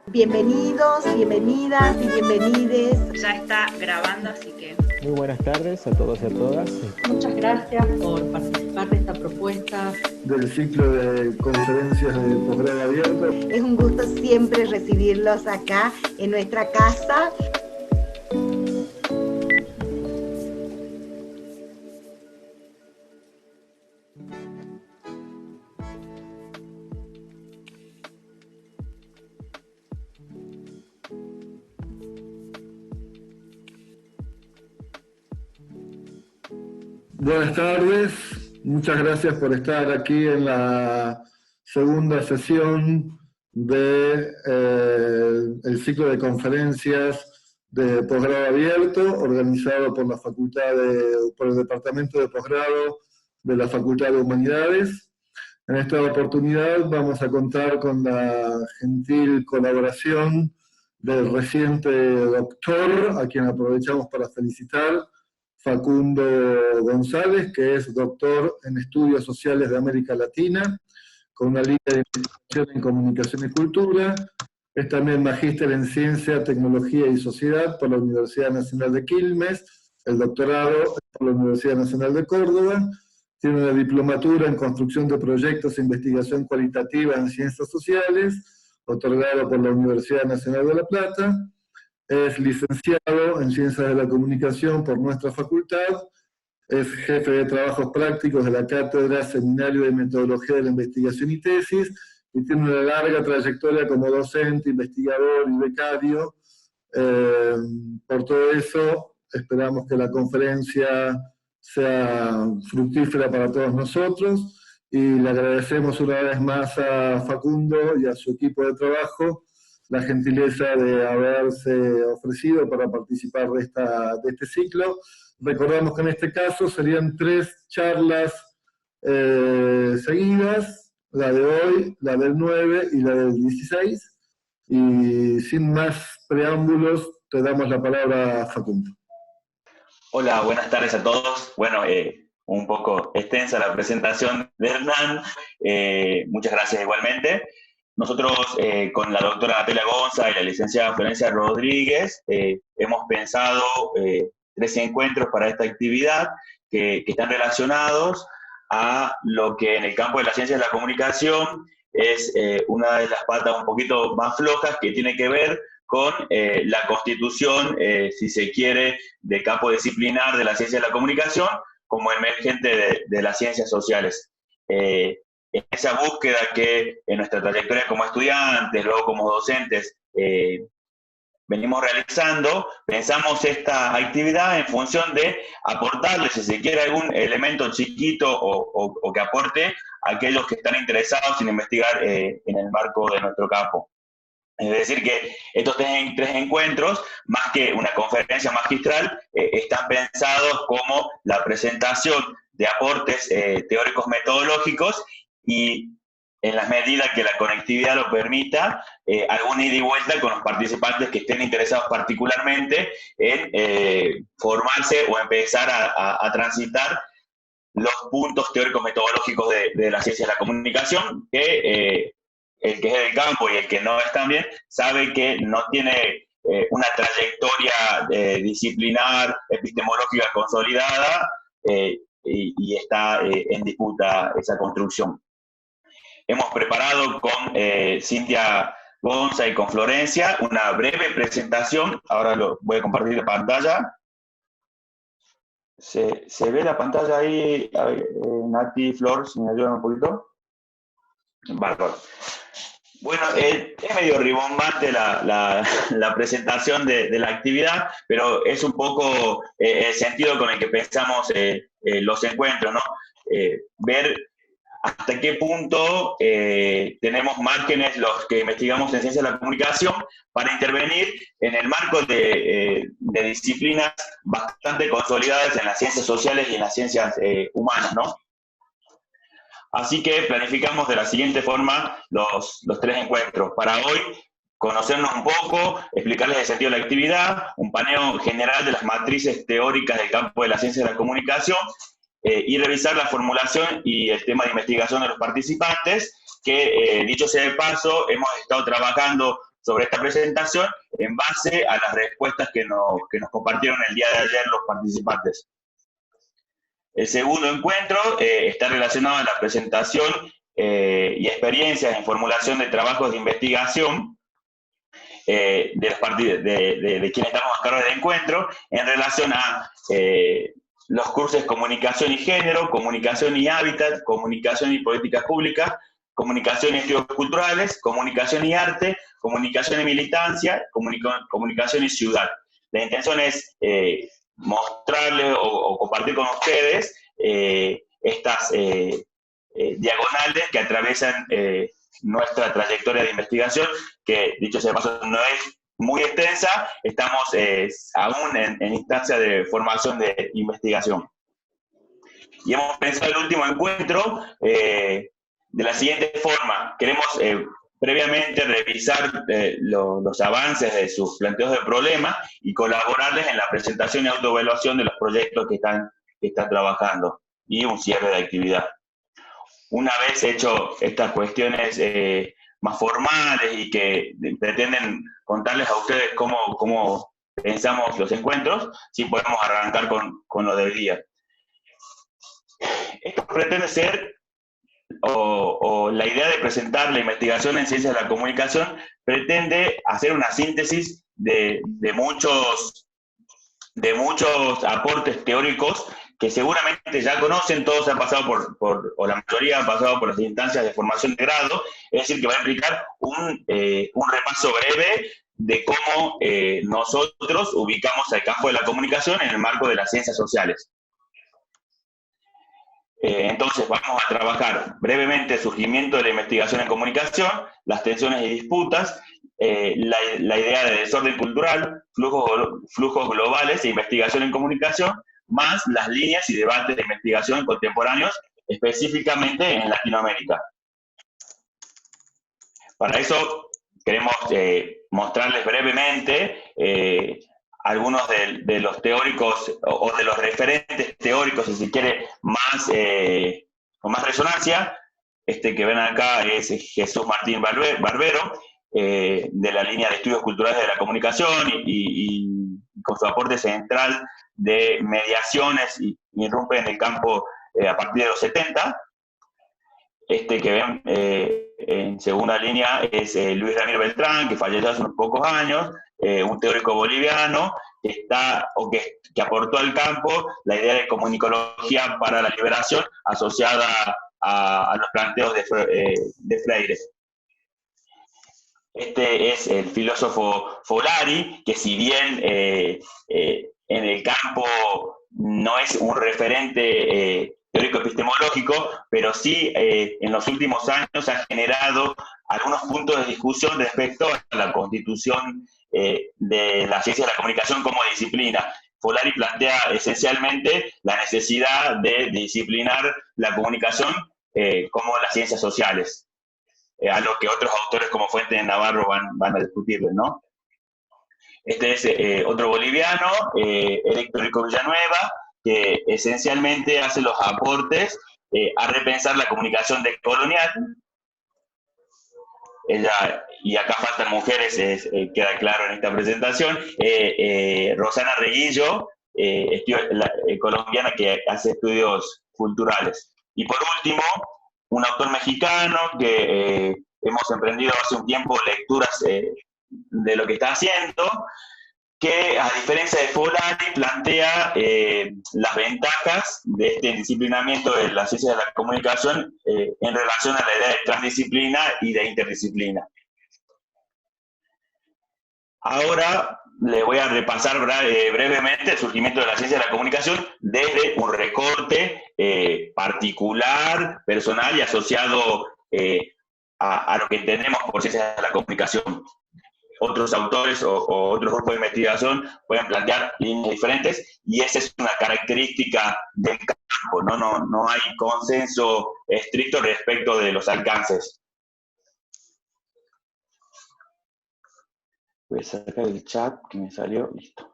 Bienvenidos, bienvenidas y bienvenides. Ya está grabando, así que... Muy buenas tardes a todos y a todas. Muchas gracias por participar de esta propuesta. Del ciclo de conferencias de posgrado abierto. Es un gusto siempre recibirlos acá en nuestra casa. Buenas tardes, muchas gracias por estar aquí en la segunda sesión del ciclo de conferencias de posgrado abierto, organizado por la por el Departamento de Posgrado de la Facultad de Humanidades. En esta oportunidad vamos a contar con la gentil colaboración del reciente doctor, a quien aprovechamos para felicitar, Facundo González, que es doctor en Estudios Sociales de América Latina, con una línea de investigación en Comunicación y Cultura. Es también magíster en Ciencia, Tecnología y Sociedad por la Universidad Nacional de Quilmes, el doctorado por la Universidad Nacional de Córdoba. Tiene una diplomatura en Construcción de Proyectos e Investigación Cualitativa en Ciencias Sociales, otorgado por la Universidad Nacional de La Plata. Es licenciado en Ciencias de la Comunicación por nuestra facultad, es jefe de trabajos prácticos de la Cátedra Seminario de Metodología de la Investigación y Tesis, y tiene una larga trayectoria como docente, investigador y becario. Por todo eso, esperamos que la conferencia sea fructífera para todos nosotros, y le agradecemos una vez más a Facundo y a su equipo de trabajo la gentileza de haberse ofrecido para participar de este ciclo. Recordamos que en este caso serían 3 charlas seguidas, la de hoy, la del 9 y la del 16. Y sin más preámbulos, te damos la palabra a Facundo. Hola, buenas tardes a todos. Bueno, un poco extensa la presentación de Hernán. Muchas gracias igualmente. Nosotros, con la doctora Natalia Gonza y la licenciada Florencia Rodríguez, hemos pensado 3 encuentros para esta actividad que están relacionados a lo que en el campo de la ciencia de la comunicación es una de las patas un poquito más flojas, que tiene que ver con la constitución, si se quiere, del campo disciplinar de la ciencia de la comunicación como emergente de las ciencias sociales. En esa búsqueda que en nuestra trayectoria como estudiantes, luego como docentes, venimos realizando, pensamos esta actividad en función de aportarle, si se quiere, algún elemento chiquito o que aporte a aquellos que están interesados en investigar en el marco de nuestro campo. Es decir, que estos 3 encuentros, más que una conferencia magistral, están pensados como la presentación de aportes teóricos metodológicos, y en la medida que la conectividad lo permita, alguna ida y vuelta con los participantes que estén interesados particularmente en formarse o empezar a transitar los puntos teóricos metodológicos de la ciencia de la comunicación, que el que es del campo y el que no es también sabe que no tiene una trayectoria disciplinar, epistemológica consolidada, y está en disputa esa construcción. Hemos preparado con Cintia Gonza y con Florencia una breve presentación. Ahora lo voy a compartir la pantalla. ¿Se ve la pantalla ahí? Nati, Flor, si me ayudan un poquito. Bárbaro. Bueno, es medio ribombante la presentación de la actividad, pero es un poco el sentido con el que pensamos los encuentros, ¿no? Ver hasta qué punto tenemos márgenes los que investigamos en ciencia de la comunicación para intervenir en el marco de disciplinas bastante consolidadas en las ciencias sociales y en las ciencias humanas, ¿no? Así que planificamos de la siguiente forma los 3 encuentros. Para hoy, conocernos un poco, explicarles el sentido de la actividad, un paneo general de las matrices teóricas del campo de la ciencia de la comunicación, y revisar la formulación y el tema de investigación de los participantes, que, dicho sea de paso, hemos estado trabajando sobre esta presentación en base a las respuestas que nos compartieron el día de ayer los participantes. El segundo encuentro está relacionado a la presentación y experiencias en formulación de trabajos de investigación de quienes estamos a cargo del encuentro en relación a los cursos de comunicación y género, comunicación y hábitat, comunicación y políticas públicas, comunicación y estudios culturales, comunicación y arte, comunicación y militancia, comunicación y ciudad. La intención es mostrarles o compartir con ustedes estas diagonales que atraviesan nuestra trayectoria de investigación, que dicho sea de paso no es muy extensa, estamos aún en instancia de formación de investigación. Y hemos pensado el último encuentro de la siguiente forma. Queremos previamente revisar los avances de sus planteos de problemas y colaborarles en la presentación y autoevaluación de los proyectos que están trabajando y un cierre de actividad. Una vez hecho estas cuestiones más formales y que pretenden contarles a ustedes cómo pensamos los encuentros, sí podemos arrancar con lo del día. Esto pretende ser, o la idea de presentar la investigación en ciencias de la comunicación, pretende hacer una síntesis de muchos aportes teóricos que seguramente ya conocen, todos han pasado o la mayoría han pasado por las instancias de formación de grado, es decir, que va a implicar un repaso breve de cómo nosotros ubicamos el campo de la comunicación en el marco de las ciencias sociales. Entonces vamos a trabajar brevemente el surgimiento de la investigación en comunicación, las tensiones y disputas, la idea de desorden cultural, flujos globales e investigación en comunicación, más las líneas y debates de investigación contemporáneos, específicamente en Latinoamérica. Para eso queremos mostrarles brevemente algunos de los teóricos o de los referentes teóricos, si se quiere, con más resonancia. Este que ven acá es Jesús Martín Barbero, de la línea de estudios culturales de la comunicación y con su aporte central de mediaciones y irrumpe en el campo a partir de los 70. Este que ven en segunda línea es Luis Ramiro Beltrán, que falleció hace unos pocos años, un teórico boliviano que aportó al campo la idea de comunicología para la liberación asociada a los planteos de Freire. Este es el filósofo Folari, que si bien en el campo no es un referente teórico epistemológico, pero sí en los últimos años ha generado algunos puntos de discusión respecto a la constitución de la ciencia de la comunicación como disciplina. Folari plantea esencialmente la necesidad de disciplinar la comunicación como las ciencias sociales, a lo que otros autores como Fuentes de Navarro van a discutirles, ¿no? Este es otro boliviano, Héctor Rico Villanueva, que esencialmente hace los aportes a repensar la comunicación decolonial. Y acá faltan mujeres, queda claro en esta presentación. Rosana Reguillo, colombiana que hace estudios culturales. Y por último, un autor mexicano que hemos emprendido hace un tiempo lecturas de lo que está haciendo, que a diferencia de Folari plantea las ventajas de este disciplinamiento de la ciencia de la comunicación en relación a la idea de transdisciplina y de interdisciplina. Ahora les voy a repasar brevemente el surgimiento de la ciencia de la comunicación desde un recorte particular, personal y asociado a lo que entendemos por ciencia de la comunicación. Otros autores o otros grupos de investigación pueden plantear líneas diferentes y esa es una característica del campo, no hay consenso estricto respecto de los alcances. Voy a sacar el chat que me salió, listo.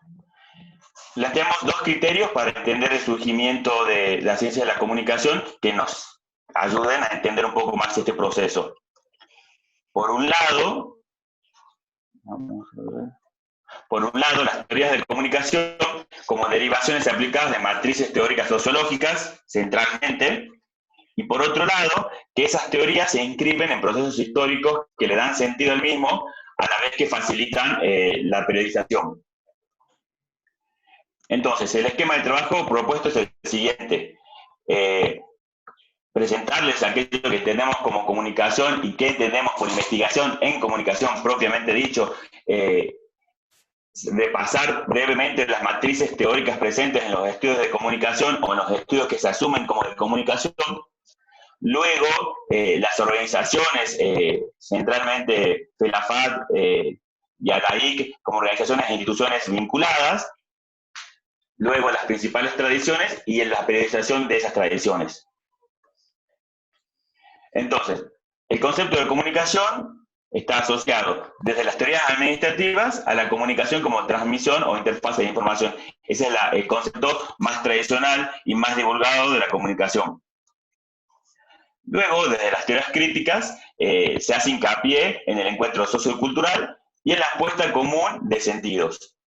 Planteamos dos criterios para entender el surgimiento de la ciencia de la comunicación que nos ayuden a entender un poco más este proceso. Por un lado, Vamos a ver. Por un lado, las teorías de comunicación como derivaciones aplicadas de matrices teóricas sociológicas, centralmente, y por otro lado, que esas teorías se inscriben en procesos históricos que le dan sentido al mismo, a la vez que facilitan la periodización. Entonces, el esquema de trabajo propuesto es el siguiente. Presentarles aquello que tenemos como comunicación y que entendemos por investigación en comunicación propiamente dicho, repasar brevemente las matrices teóricas presentes en los estudios de comunicación o en los estudios que se asumen como de comunicación. Luego, las organizaciones, centralmente FELAFAD y ALAIC, como organizaciones e instituciones vinculadas. Luego, las principales tradiciones y la periodización de esas tradiciones. Entonces, el concepto de comunicación está asociado desde las teorías administrativas a la comunicación como transmisión o interfase de información. Ese es el concepto más tradicional y más divulgado de la comunicación. Luego, desde las teorías críticas, se hace hincapié en el encuentro sociocultural y en la puesta en común de sentidos.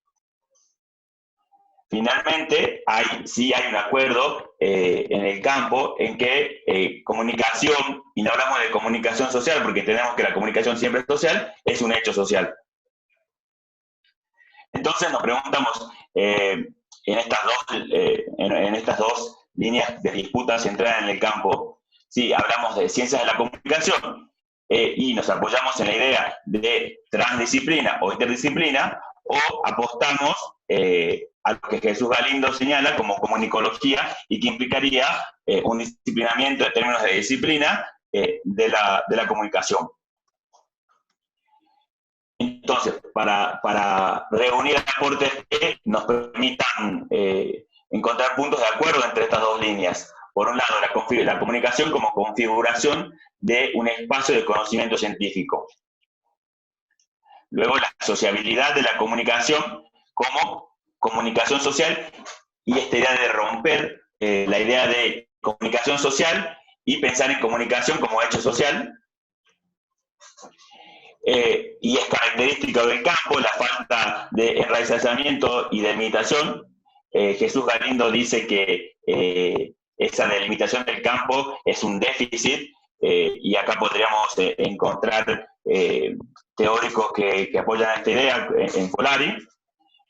Finalmente, sí hay un acuerdo en el campo en que comunicación, y no hablamos de comunicación social porque entendemos que la comunicación siempre es social, es un hecho social. Entonces nos preguntamos, en estas dos líneas de disputa centradas en el campo, si hablamos de ciencias de la comunicación y nos apoyamos en la idea de transdisciplina o interdisciplina, o apostamos a lo que Jesús Galindo señala como comunicología y que implicaría un disciplinamiento en términos de disciplina de la comunicación. Entonces, para reunir aportes que nos permitan encontrar puntos de acuerdo entre estas dos líneas. Por un lado, la comunicación como configuración de un espacio de conocimiento científico. Luego, la sociabilidad de la comunicación como comunicación social y esta idea de romper la idea de comunicación social y pensar en comunicación como hecho social. Y es característica del campo la falta de enraizamiento y delimitación. Jesús Galindo dice que esa delimitación del campo es un déficit y acá podríamos encontrar teóricos que apoyan esta idea en Folari,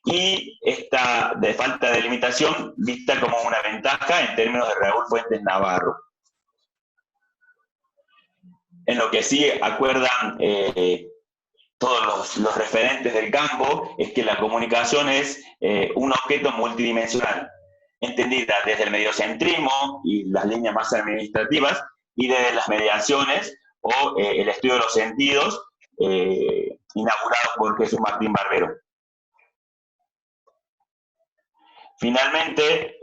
y esta de falta de delimitación vista como una ventaja en términos de Raúl Fuentes Navarro. En lo que sí acuerdan todos los referentes del campo es que la comunicación es un objeto multidimensional, entendida desde el mediocentrismo y las líneas más administrativas, y desde las mediaciones o el estudio de los sentidos, inaugurado por Jesús Martín Barbero. Finalmente,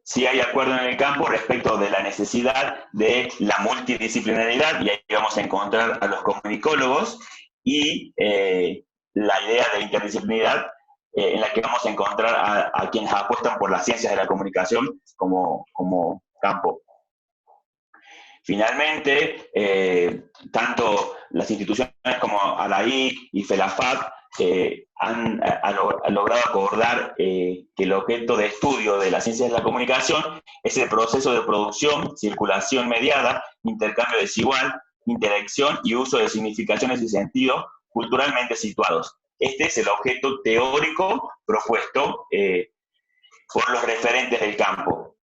sí hay acuerdo en el campo respecto de la necesidad de la multidisciplinaridad, y ahí vamos a encontrar a los comunicólogos, y la idea de interdisciplinaridad en la que vamos a encontrar a quienes apuestan por las ciencias de la comunicación como campo. Finalmente, tanto las instituciones como ALAIC y FELAFAD han logrado acordar que el objeto de estudio de las ciencias de la comunicación es el proceso de producción, circulación mediada, intercambio desigual, interacción y uso de significaciones y sentidos culturalmente situados. Este es el objeto teórico propuesto por los referentes del campo.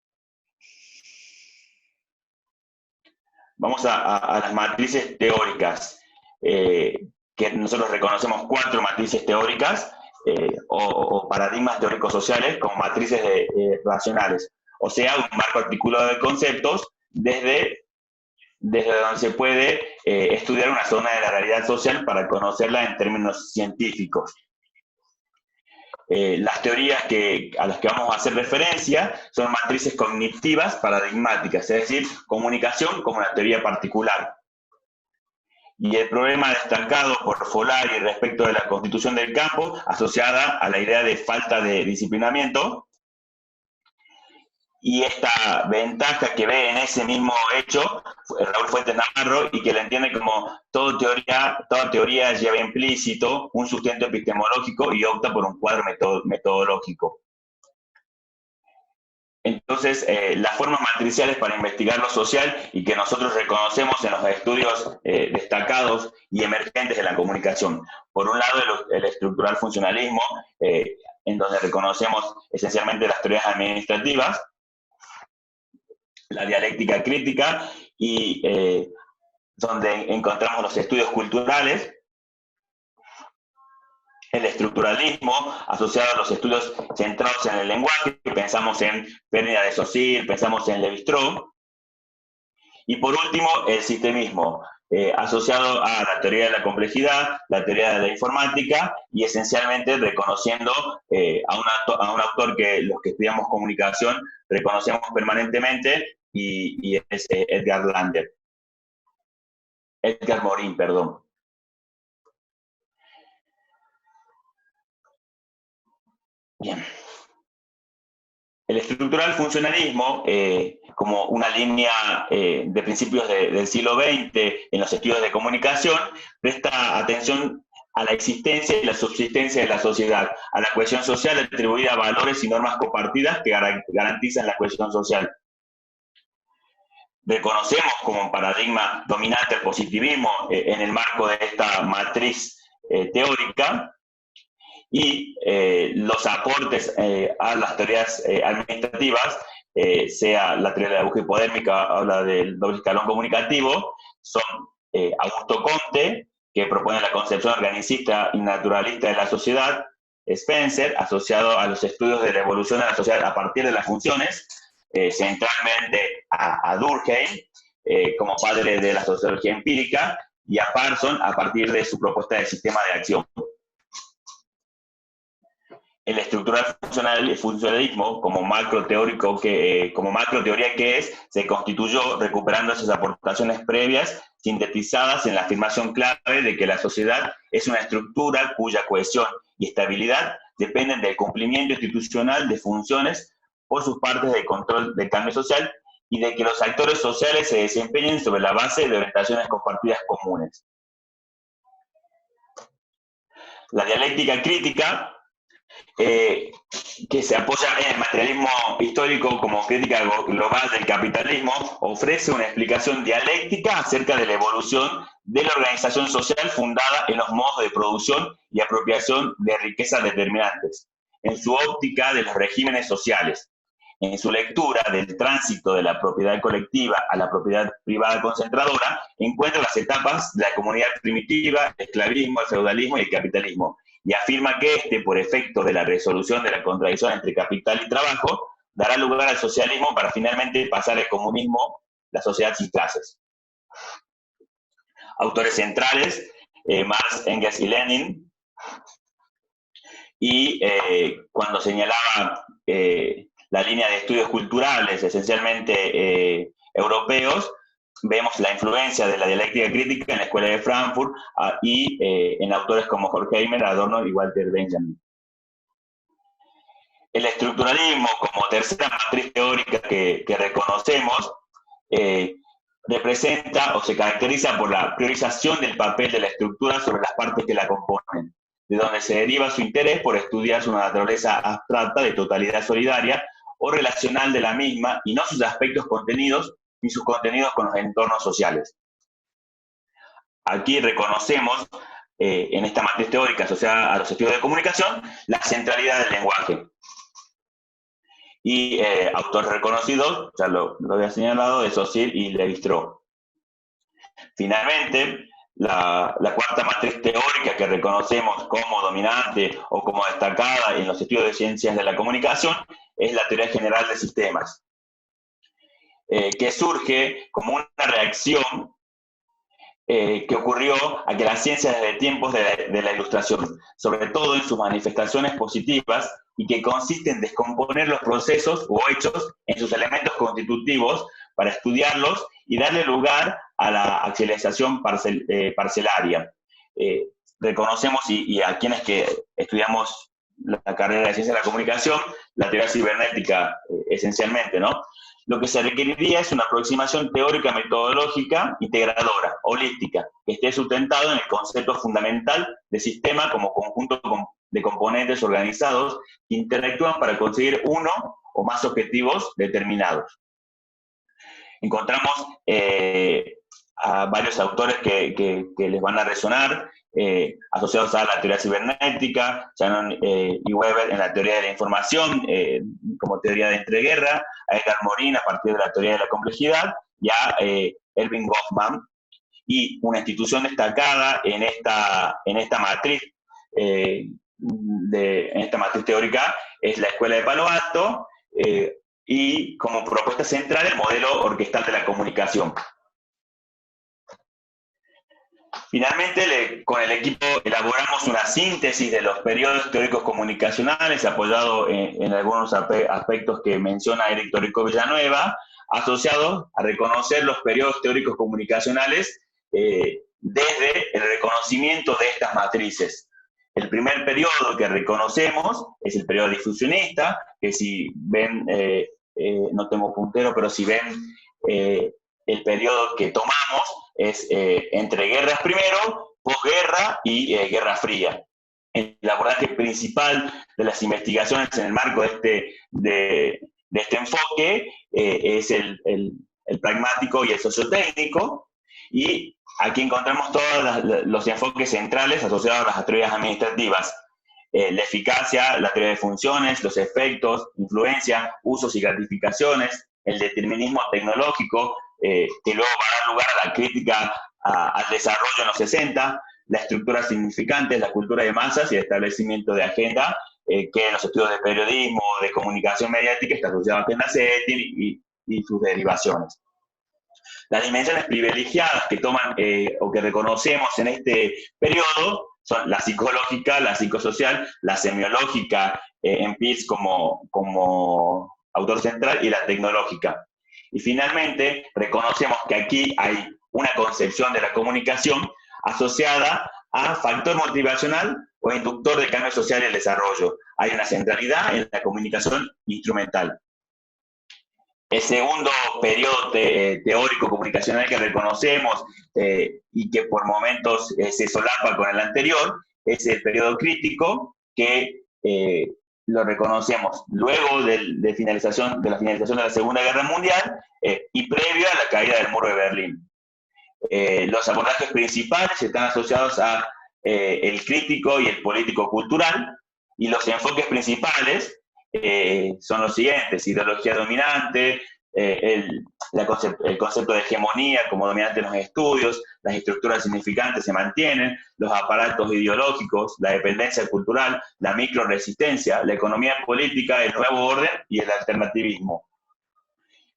Vamos a las matrices teóricas, que nosotros reconocemos 4 matrices teóricas o paradigmas teóricos sociales como matrices racionales, o sea, un marco articulado de conceptos desde donde se puede estudiar una zona de la realidad social para conocerla en términos científicos. Las teorías a las que vamos a hacer referencia son matrices cognitivas paradigmáticas, es decir, comunicación como una teoría particular. Y el problema destacado por Folari respecto de la constitución del campo, asociada a la idea de falta de disciplinamiento, y esta ventaja que ve en ese mismo hecho Raúl Fuentes Navarro, y que la entiende como toda teoría lleva implícito un sustento epistemológico y opta por un cuadro metodológico. Entonces, las formas matriciales para investigar lo social y que nosotros reconocemos en los estudios destacados y emergentes de la comunicación. Por un lado, el estructural funcionalismo, en donde reconocemos esencialmente las teorías administrativas, la dialéctica crítica y donde encontramos los estudios culturales, el estructuralismo asociado a los estudios centrados en el lenguaje, pensamos en Pérdida de Saussure, pensamos en Lévi-Strauss, y por último el sistemismo, asociado a la teoría de la complejidad, la teoría de la informática, y esencialmente reconociendo a un autor que los que estudiamos comunicación reconocemos permanentemente, y es Edgar Morin, perdón. Bien. El estructural funcionalismo, como una línea de principios del siglo XX en los estudios de comunicación, presta atención a la existencia y la subsistencia de la sociedad, a la cohesión social atribuida a valores y normas compartidas que garantizan la cohesión social. Reconocemos como un paradigma dominante el positivismo en el marco de esta matriz teórica, y los aportes a las teorías administrativas, sea la teoría de la búsqueda hipodérmica o la del doble escalón comunicativo, son Augusto Comte, que propone la concepción organicista y naturalista de la sociedad, Spencer, asociado a los estudios de la evolución de la sociedad a partir de las funciones, centralmente a Durkheim, como padre de la sociología empírica, y a Parsons a partir de su propuesta de sistema de acción. El estructural funcionalismo, como macro teoría que es, se constituyó recuperando esas aportaciones previas, sintetizadas en la afirmación clave de que la sociedad es una estructura cuya cohesión y estabilidad dependen del cumplimiento institucional de funciones por sus partes de control del cambio social, y de que los actores sociales se desempeñen sobre la base de orientaciones compartidas comunes. La dialéctica crítica, que se apoya en el materialismo histórico como crítica global del capitalismo, ofrece una explicación dialéctica acerca de la evolución de la organización social fundada en los modos de producción y apropiación de riquezas determinantes, en su óptica de los regímenes sociales, en su lectura del tránsito de la propiedad colectiva a la propiedad privada concentradora, encuentra las etapas de la comunidad primitiva, el esclavismo, el feudalismo y el capitalismo, y afirma que por efecto de la resolución de la contradicción entre capital y trabajo, dará lugar al socialismo para finalmente pasar al comunismo, la sociedad sin clases. Autores centrales, Marx, Engels y Lenin, y cuando señalaba la línea de estudios culturales, esencialmente europeos, vemos la influencia de la dialéctica crítica en la Escuela de Frankfurt y en autores como Horkheimer, Adorno y Walter Benjamin. El estructuralismo, como tercera matriz teórica que reconocemos, representa o se caracteriza por la priorización del papel de la estructura sobre las partes que la componen, de donde se deriva su interés por estudiar su naturaleza abstracta de totalidad solidaria o relacional de la misma, y no sus aspectos contenidos ni sus contenidos con los entornos sociales. Aquí reconocemos, en esta matriz teórica asociada a los estudios de comunicación, la centralidad del lenguaje. Y autores reconocidos, ya lo había señalado, de Saussure y Lévi-Strauss. Finalmente, la cuarta matriz teórica que reconocemos como dominante o como destacada en los estudios de ciencias de la comunicación es la teoría general de sistemas, que surge como una reacción que ocurrió a que las ciencias desde tiempos de la Ilustración, sobre todo en sus manifestaciones positivas, y que consiste en descomponer los procesos o hechos en sus elementos constitutivos para estudiarlos y darle lugar a la axialización parcelaria. Reconocemos, y a quienes que estudiamos la carrera de Ciencia de la Comunicación, la teoría cibernética esencialmente, ¿no? Lo que se requeriría es una aproximación teórica metodológica integradora, holística, que esté sustentado en el concepto fundamental de sistema como conjunto de componentes organizados que interactúan para conseguir uno o más objetivos determinados. Encontramos a varios autores que les van a resonar, asociados a la teoría cibernética, Shannon y Weber en la teoría de la información, como teoría de entreguerra, a Edgar Morin a partir de la teoría de la complejidad, y a Erving Goffman. Y una institución destacada en esta matriz, en esta matriz teórica es la Escuela de Palo Alto, y como propuesta central el modelo orquestal de la comunicación. Finalmente, con el equipo elaboramos una síntesis de los periodos teóricos comunicacionales, apoyado en algunos aspectos que menciona Eric Torrico Villanueva, asociados a reconocer los periodos teóricos comunicacionales desde el reconocimiento de estas matrices. El primer periodo que reconocemos es el periodo difusionista, que si ven, no tengo puntero, pero si ven el periodo que tomamos es entre guerras primero, posguerra y Guerra Fría. El abordaje principal de las investigaciones en el marco de este enfoque es el pragmático y el sociotécnico, y aquí encontramos todos los enfoques centrales asociados a las teorías administrativas. La eficacia, la teoría de funciones, los efectos, influencia, usos y gratificaciones, el determinismo tecnológico, que luego va a dar lugar a la crítica al desarrollo en los 60, la estructura significante, la cultura de masas y el establecimiento de agenda, que en los estudios de periodismo, de comunicación mediática, está asociado a agenda setting y sus derivaciones. Las dimensiones privilegiadas que toman o que reconocemos en este periodo son la psicológica, la psicosocial, la semiológica, en Peirce como autor central, y la tecnológica. Y finalmente, reconocemos que aquí hay una concepción de la comunicación asociada a factor motivacional o inductor del cambio social y el desarrollo. Hay una centralidad en la comunicación instrumental. El segundo periodo teórico comunicacional que reconocemos y que por momentos se solapa con el anterior es el periodo crítico, que lo reconocemos luego de la finalización de la Segunda Guerra Mundial y previo a la caída del Muro de Berlín. Los abordajes principales están asociados a el crítico y el político-cultural, y los enfoques principales son los siguientes: ideología dominante, el concepto de hegemonía como dominante en los estudios, las estructuras significantes se mantienen, los aparatos ideológicos, la dependencia cultural, la microresistencia, la economía política, el nuevo orden y el alternativismo.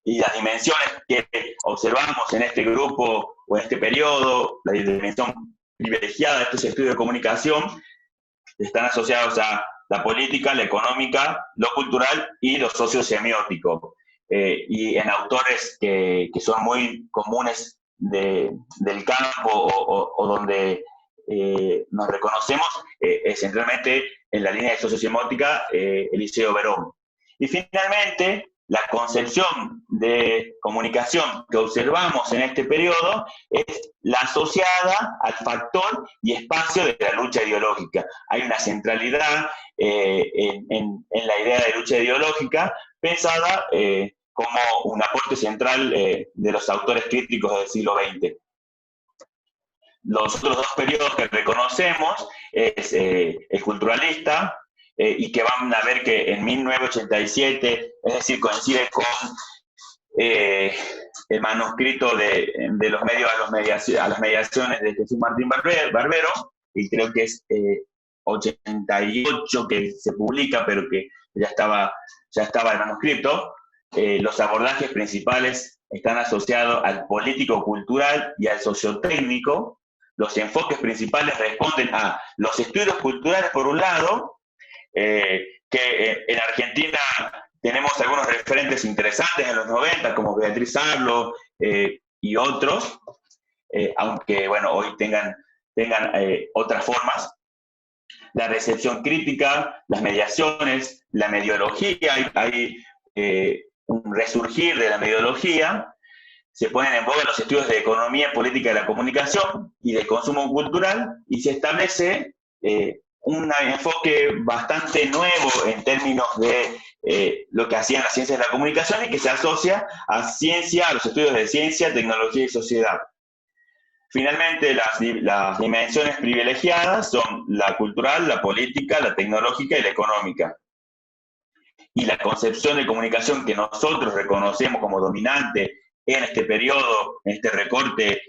Y las dimensiones que observamos en este grupo o en este periodo, la dimensión privilegiada de estos estudios de comunicación, están asociados a la política, la económica, lo cultural y lo sociosemiótico. Y en autores que son muy comunes del campo o donde nos reconocemos, centralmente en la línea de sociosemiótica, Eliseo Verón. Y finalmente, la concepción de comunicación que observamos en este periodo es la asociada al factor y espacio de la lucha ideológica. Hay una centralidad en la idea de lucha ideológica pensada como un aporte central de los autores críticos del siglo XX. Los otros dos periodos que reconocemos es el culturalista, y que van a ver que en 1987, es decir, coincide con el manuscrito de los medios a las mediaciones de Jesús Martín Barbero, y creo que es 88 que se publica, pero que ya estaba el manuscrito. Los abordajes principales están asociados al político-cultural y al sociotécnico. Los enfoques principales responden a los estudios culturales, por un lado, que en Argentina tenemos algunos referentes interesantes en los 90, como Beatriz Arlo y otros, aunque bueno, hoy tengan otras formas. la recepción crítica, las mediaciones, la mediología, hay un resurgir de la mediología, se ponen en boga los estudios de economía política de la comunicación y de consumo cultural, y se establece un enfoque bastante nuevo en términos de lo que hacían las ciencias de la comunicación y que se asocia a ciencia, a los estudios de ciencia, tecnología y sociedad. Finalmente, las dimensiones privilegiadas son la cultural, la política, la tecnológica y la económica. Y la concepción de comunicación que nosotros reconocemos como dominante en este periodo, en este recorte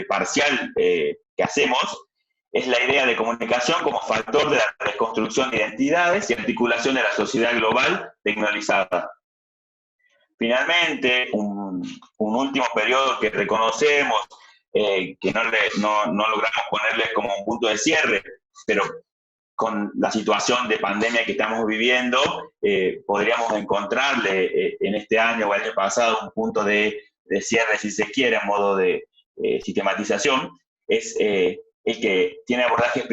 parcial que hacemos, es la idea de comunicación como factor de la reconstrucción de identidades y articulación de la sociedad global tecnologizada. Finalmente, un último periodo que reconocemos, que no logramos ponerles como un punto de cierre, pero con la situación de pandemia que estamos viviendo, podríamos encontrarle en este año o el año pasado un punto de cierre, si se quiere, a modo de sistematización, es el que tiene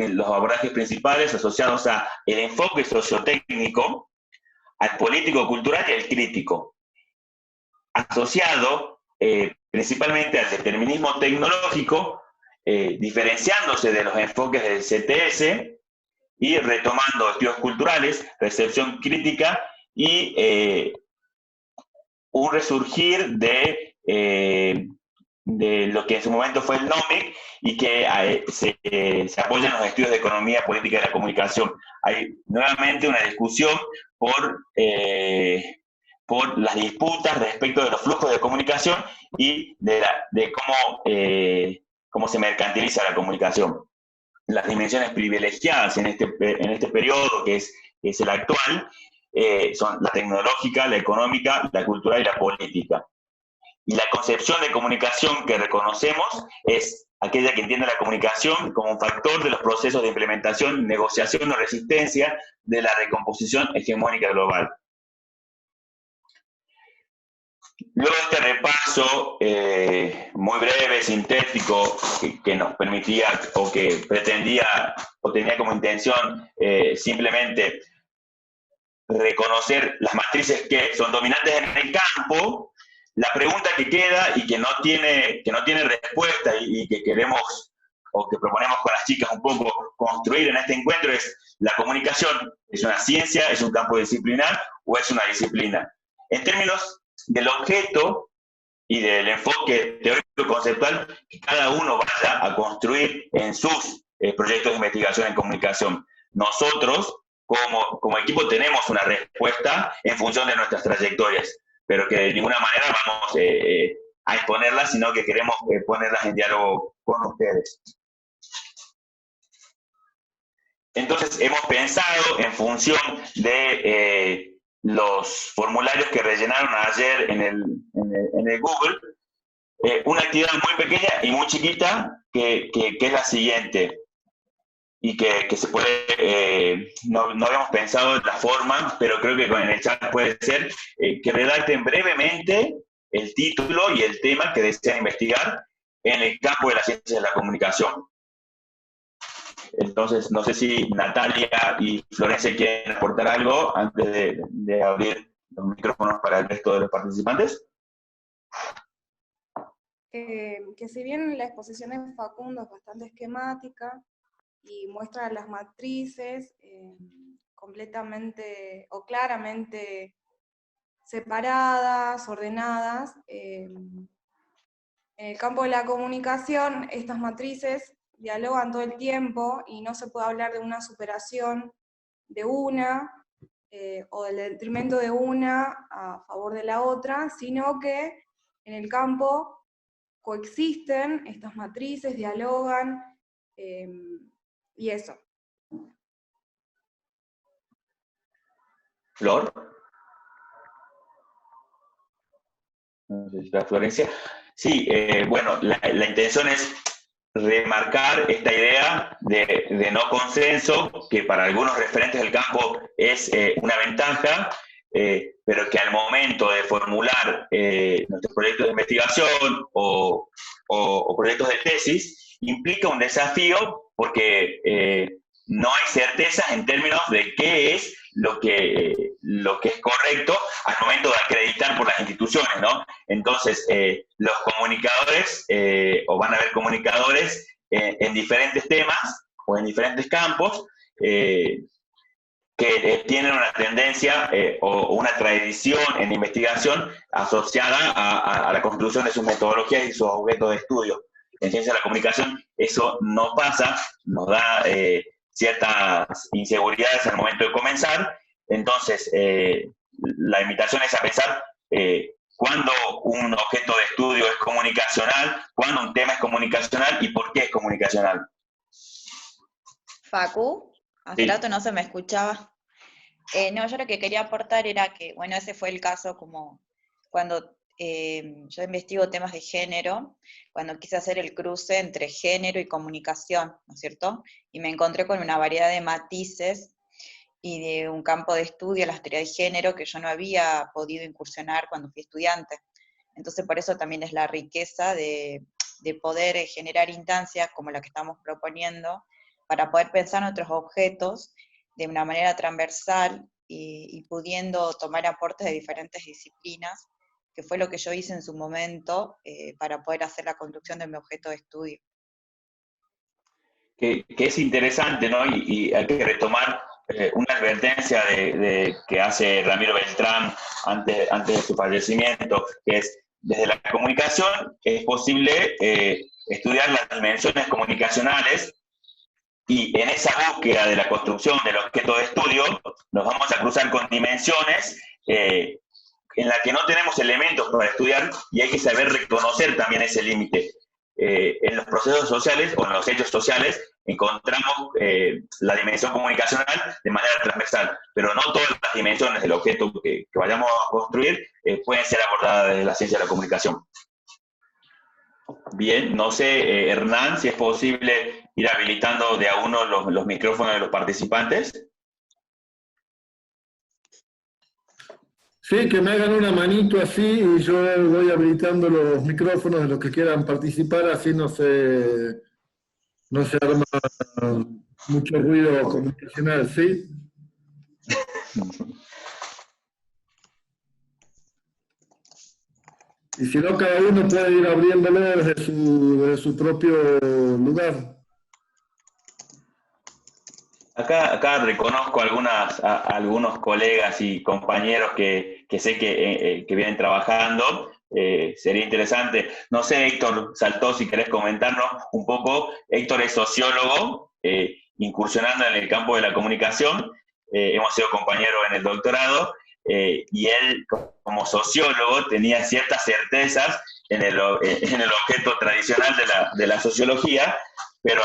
los abordajes principales asociados al enfoque sociotécnico, al político-cultural y al crítico, asociado principalmente al determinismo tecnológico, diferenciándose de los enfoques del CTS y retomando estudios culturales, recepción crítica y un resurgir de lo que en su momento fue el NOMIC y que se apoya en los estudios de economía política de la comunicación. Hay nuevamente una discusión por las disputas respecto de los flujos de comunicación y de cómo se mercantiliza la comunicación. Las dimensiones privilegiadas en este periodo, que es el actual, son la tecnológica, la económica, la cultural y la política. Y la concepción de comunicación que reconocemos es aquella que entiende la comunicación como un factor de los procesos de implementación, negociación o resistencia de la recomposición hegemónica global. Luego de este repaso muy breve, sintético, que nos permitía o que pretendía o tenía como intención simplemente reconocer las matrices que son dominantes en el campo, la pregunta que queda y que no tiene respuesta y que queremos o que proponemos con las chicas un poco construir en este encuentro es: ¿la comunicación es una ciencia, es un campo disciplinar o es una disciplina? En términos del objeto y del enfoque teórico-conceptual que cada uno vaya a construir en sus proyectos de investigación en comunicación. Nosotros, como equipo, tenemos una respuesta en función de nuestras trayectorias, pero que de ninguna manera vamos a exponerlas, sino que queremos ponerlas en diálogo con ustedes. Entonces, hemos pensado en función de los formularios que rellenaron ayer en el Google, una actividad muy pequeña y muy chiquita que es la siguiente, y que se puede, no habíamos pensado en la forma, pero creo que en el chat puede ser, que redacten brevemente el título y el tema que desean investigar en el campo de las ciencias de la comunicación. Entonces, no sé si Natalia y Florencia quieren aportar algo antes de abrir los micrófonos para el resto de los participantes. Que si bien la exposición de Facundo es bastante esquemática y muestra las matrices completamente o claramente separadas, ordenadas, en el campo de la comunicación estas matrices dialogan todo el tiempo y no se puede hablar de una superación de una o del detrimento de una a favor de la otra, sino que en el campo coexisten estas matrices, dialogan, y eso. Flor. No sé si está Florencia. Sí, bueno, la intención es remarcar esta idea de no consenso, que para algunos referentes del campo es una ventaja, pero que al momento de formular nuestros proyectos de investigación o proyectos de tesis, implica un desafío porque no hay certeza en términos de qué es lo que es correcto al momento de acreditar por las instituciones, ¿no? Entonces, los comunicadores, o van a haber comunicadores en diferentes temas o en diferentes campos, que tienen una tendencia o una tradición en investigación asociada a la construcción de sus metodologías y sus objetos de estudio. En ciencia de la comunicación eso no pasa, nos da ciertas inseguridades al momento de comenzar. Entonces, la invitación es a pensar cuándo un objeto de estudio es comunicacional, cuándo un tema es comunicacional y por qué es comunicacional. Facu, hace rato no se me escuchaba. No, yo lo que quería aportar era que, bueno, ese fue el caso como cuando yo investigo temas de género, cuando quise hacer el cruce entre género y comunicación, ¿no es cierto? Y me encontré con una variedad de matices y de un campo de estudio, las teorías de género, que yo no había podido incursionar cuando fui estudiante. Entonces, por eso también es la riqueza de poder generar instancias como la que estamos proponiendo, para poder pensar en otros objetos de una manera transversal y pudiendo tomar aportes de diferentes disciplinas, que fue lo que yo hice en su momento para poder hacer la construcción de mi objeto de estudio. Que es interesante, ¿no? Y hay que retomar una advertencia que hace Ramiro Beltrán antes de su fallecimiento, que es, desde la comunicación es posible estudiar las dimensiones comunicacionales, y en esa búsqueda de la construcción del objeto de estudio nos vamos a cruzar con dimensiones en las que no tenemos elementos para estudiar, y hay que saber reconocer también ese límite. En los procesos sociales o en los hechos sociales encontramos la dimensión comunicacional de manera transversal, pero no todas las dimensiones del objeto que vayamos a construir pueden ser abordadas desde la ciencia de la comunicación. Bien, no sé, Hernán, si es posible ir habilitando de a uno los micrófonos de los participantes. Sí, que me hagan una manito así y yo voy habilitando los micrófonos de los que quieran participar, así no se arma mucho ruido comunicacional, ¿sí? Y si no, cada uno puede ir abriéndolo desde su propio lugar. Acá reconozco algunos colegas y compañeros que sé que vienen trabajando. Sería interesante. No sé, Héctor Saltó, si querés comentarnos un poco. Héctor es sociólogo, incursionando en el campo de la comunicación. Hemos sido compañeros en el doctorado, y él, como sociólogo, tenía ciertas certezas en el objeto tradicional de la sociología, pero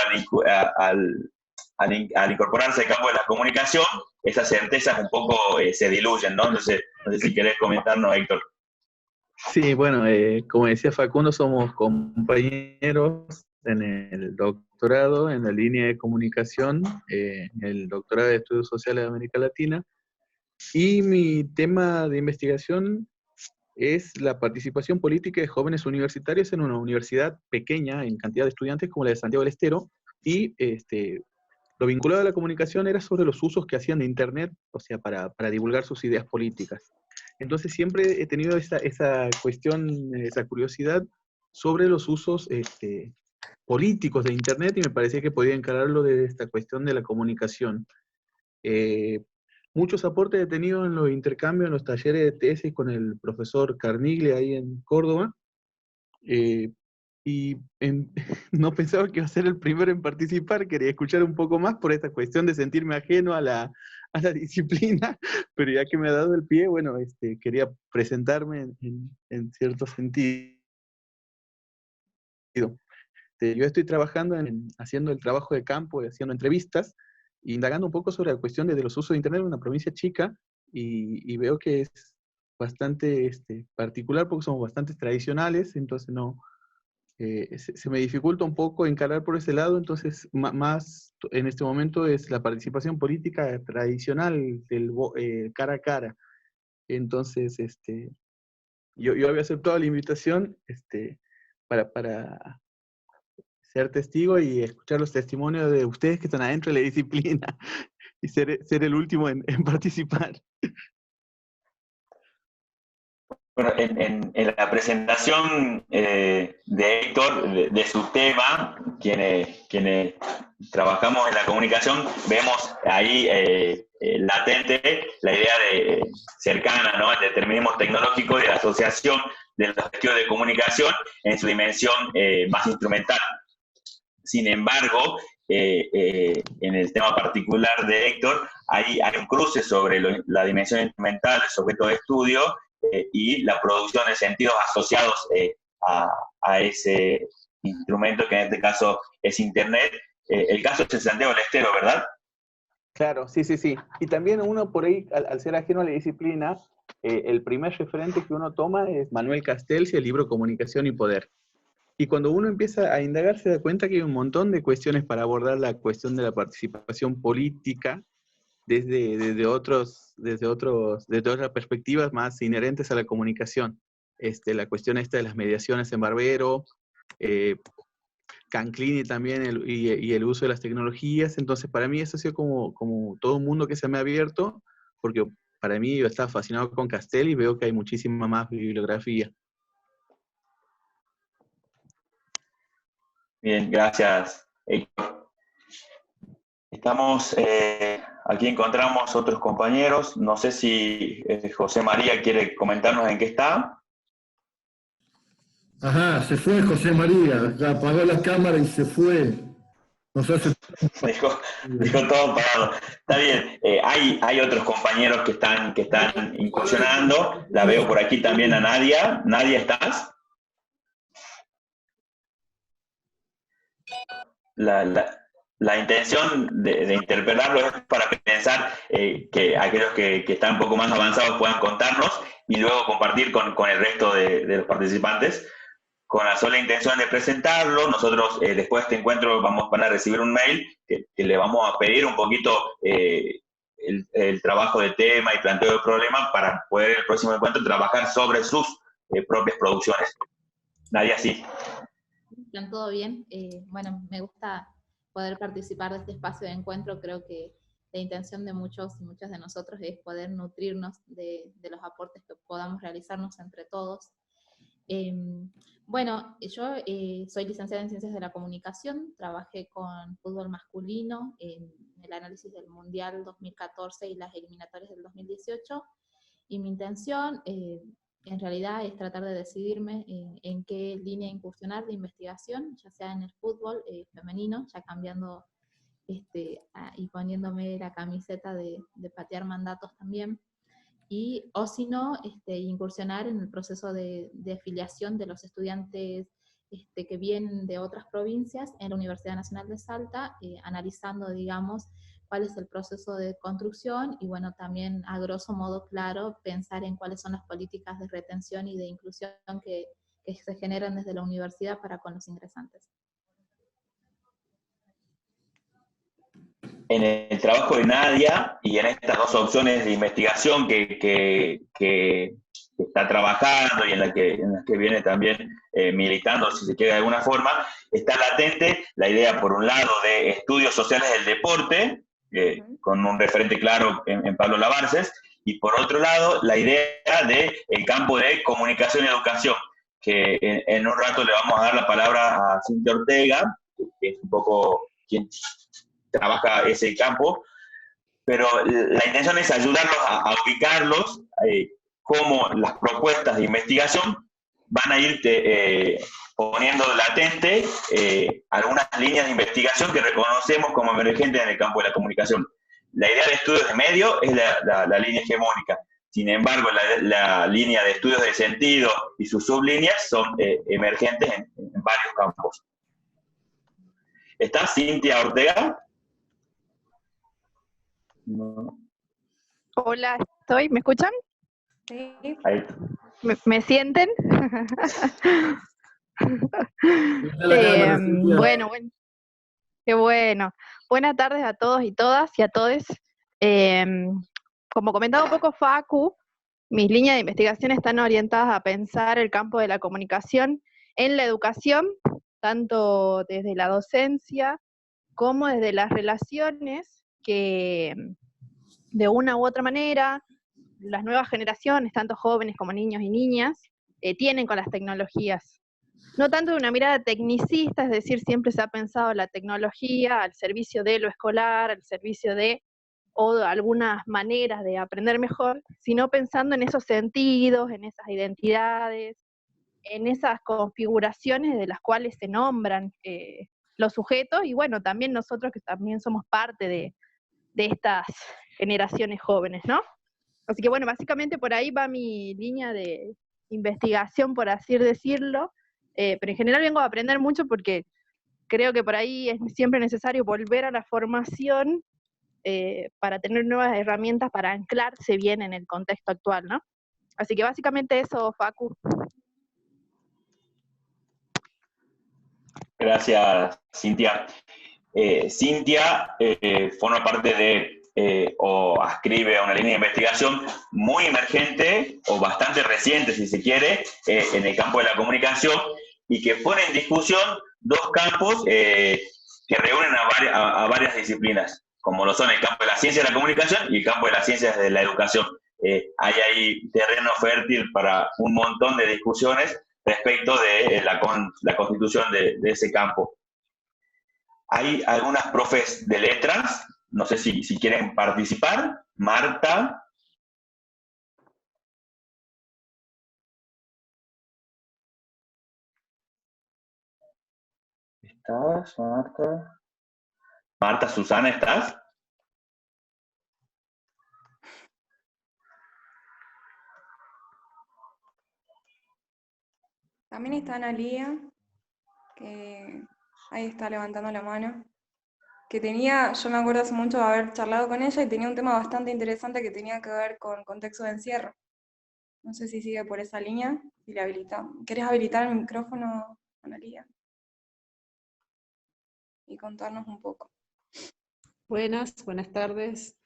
al incorporarse al campo de la comunicación, esas certezas un poco se diluyen, ¿no? No sé si querés comentarnos, Héctor. Sí, bueno, como decía Facundo, somos compañeros en el doctorado, en la línea de comunicación, en el doctorado de Estudios Sociales de América Latina, y mi tema de investigación es la participación política de jóvenes universitarios en una universidad pequeña en cantidad de estudiantes como la de Santiago del Estero, y lo vinculado a la comunicación era sobre los usos que hacían de Internet, o sea, para divulgar sus ideas políticas. Entonces siempre he tenido esa cuestión, esa curiosidad sobre los usos políticos de Internet, y me parecía que podía encararlo de esta cuestión de la comunicación. Muchos aportes he tenido en los intercambios, en los talleres de tesis con el profesor Carniglia ahí en Córdoba, no pensaba que iba a ser el primero en participar, quería escuchar un poco más por esta cuestión de sentirme ajeno a la disciplina, pero ya que me ha dado el pie, bueno, quería presentarme en cierto sentido. Yo estoy trabajando haciendo el trabajo de campo, haciendo entrevistas, indagando un poco sobre la cuestión de los usos de Internet en una provincia chica, y veo que es bastante particular porque somos bastante tradicionales, entonces no... se me dificulta un poco encarar por ese lado. Entonces más en este momento es la participación política tradicional del cara a cara. Entonces yo había aceptado la invitación para ser testigo y escuchar los testimonios de ustedes que están adentro de la disciplina y ser el último en participar. Bueno, en la presentación de Héctor, de su tema, quienes trabajamos en la comunicación, vemos ahí latente la idea cercana, ¿no?, al determinismo tecnológico y la asociación de los estudios de comunicación en su dimensión más instrumental. Sin embargo, en el tema particular de Héctor, hay un cruce sobre la dimensión instrumental, el sujeto de estudio, y la producción de sentidos asociados a ese instrumento, que en este caso es Internet. El caso es el Santiago del Estero, ¿verdad? Claro, sí. Y también uno por ahí, al ser ajeno a la disciplina, el primer referente que uno toma es Manuel Castells y el libro Comunicación y Poder. Y cuando uno empieza a indagar se da cuenta que hay un montón de cuestiones para abordar la cuestión de la participación política desde otras perspectivas más inherentes a la comunicación. La cuestión esta de las mediaciones en Barbero, Canclini también, y el uso de las tecnologías. Entonces para mí eso ha sido como todo un mundo que se me ha abierto, porque para mí yo estaba fascinado con Castells y veo que hay muchísima más bibliografía. Bien, gracias, Héctor. Estamos, aquí encontramos otros compañeros. No sé si José María quiere comentarnos en qué está. Ajá, se fue José María, ya apagó la cámara y se fue. Nos hace... Dejó todo parado. Está bien, hay otros compañeros que están incursionando. La veo por aquí también a Nadia. Nadia, ¿estás? La intención de interpelarlo es para pensar que aquellos que están un poco más avanzados puedan contarnos y luego compartir con el resto de los participantes, con la sola intención de presentarlo. Nosotros después de este encuentro van a recibir un mail que le vamos a pedir un poquito el trabajo de tema y planteo de problema para poder en el próximo encuentro trabajar sobre sus propias producciones. Nadia, sí. ¿Están todo bien? Bueno, me gusta poder participar de este espacio de encuentro. Creo que la intención de muchos y muchas de nosotros es poder nutrirnos de los aportes que podamos realizarnos entre todos. Bueno, yo soy licenciada en Ciencias de la Comunicación, trabajé con fútbol masculino en el análisis del Mundial 2014 y las eliminatorias del 2018, y mi intención en realidad es tratar de decidirme en qué línea incursionar de investigación, ya sea en el fútbol femenino, ya cambiando y poniéndome la camiseta de patear mandatos también, o si no, incursionar en el proceso de afiliación de los estudiantes que vienen de otras provincias en la Universidad Nacional de Salta, analizando, digamos, cuál es el proceso de construcción y, bueno, también a grosso modo, claro, pensar en cuáles son las políticas de retención y de inclusión que se generan desde la universidad para con los ingresantes. En el trabajo de Nadia y en estas dos opciones de investigación que está trabajando y en las que viene también militando, si se quiere de alguna forma, está latente la idea, por un lado, de estudios sociales del deporte, con un referente claro en Pablo Labarces, y por otro lado, la idea del campo de comunicación y educación, que en un rato le vamos a dar la palabra a Cintia Ortega, que es un poco quien trabaja ese campo, pero la intención es ayudarlos a ubicarlos, cómo las propuestas de investigación van a ir poniendo latente algunas líneas de investigación que reconocemos como emergentes en el campo de la comunicación. La idea de estudios de medio es la línea hegemónica. Sin embargo, la línea de estudios de sentido y sus sublíneas son emergentes en varios campos. ¿Está Cintia Ortega? No. Hola, estoy. ¿Me escuchan? Sí. Ahí. ¿Me sienten? Bueno, qué bueno. Buenas tardes a todos y todas y a todes. Como comentaba un poco Facu, mis líneas de investigación están orientadas a pensar el campo de la comunicación en la educación, tanto desde la docencia como desde las relaciones que de una u otra manera las nuevas generaciones, tanto jóvenes como niños y niñas, tienen con las tecnologías. No tanto de una mirada tecnicista, es decir, siempre se ha pensado la tecnología al servicio de lo escolar, al servicio de o algunas maneras de aprender mejor, sino pensando en esos sentidos, en esas identidades, en esas configuraciones de las cuales se nombran los sujetos, y bueno, también nosotros que también somos parte de estas generaciones jóvenes, ¿no? Así que bueno, básicamente por ahí va mi línea de investigación, por así decirlo, pero en general vengo a aprender mucho porque creo que por ahí es siempre necesario volver a la formación para tener nuevas herramientas para anclarse bien en el contexto actual, ¿no? Así que básicamente eso, Facu. Gracias, Cintia. Cintia forma parte de, o ascribe a una línea de investigación muy emergente, o bastante reciente, si se quiere, en el campo de la comunicación, y que pone en discusión dos campos que reúnen a varias disciplinas, como lo son el campo de la ciencia de la comunicación y el campo de las ciencias de la educación. Hay ahí terreno fértil para un montón de discusiones respecto de la constitución de ese campo. Hay algunas profes de letras, no sé si quieren participar. Marta. ¿Estás, Marta? Marta, Susana, ¿estás? También está Analía, que ahí está levantando la mano, que tenía, yo me acuerdo hace mucho de haber charlado con ella y tenía un tema bastante interesante que tenía que ver con contexto de encierro. No sé si sigue por esa línea, si le habilita. ¿Querés habilitar el micrófono, Analía? Y contarnos un poco. Buenas tardes.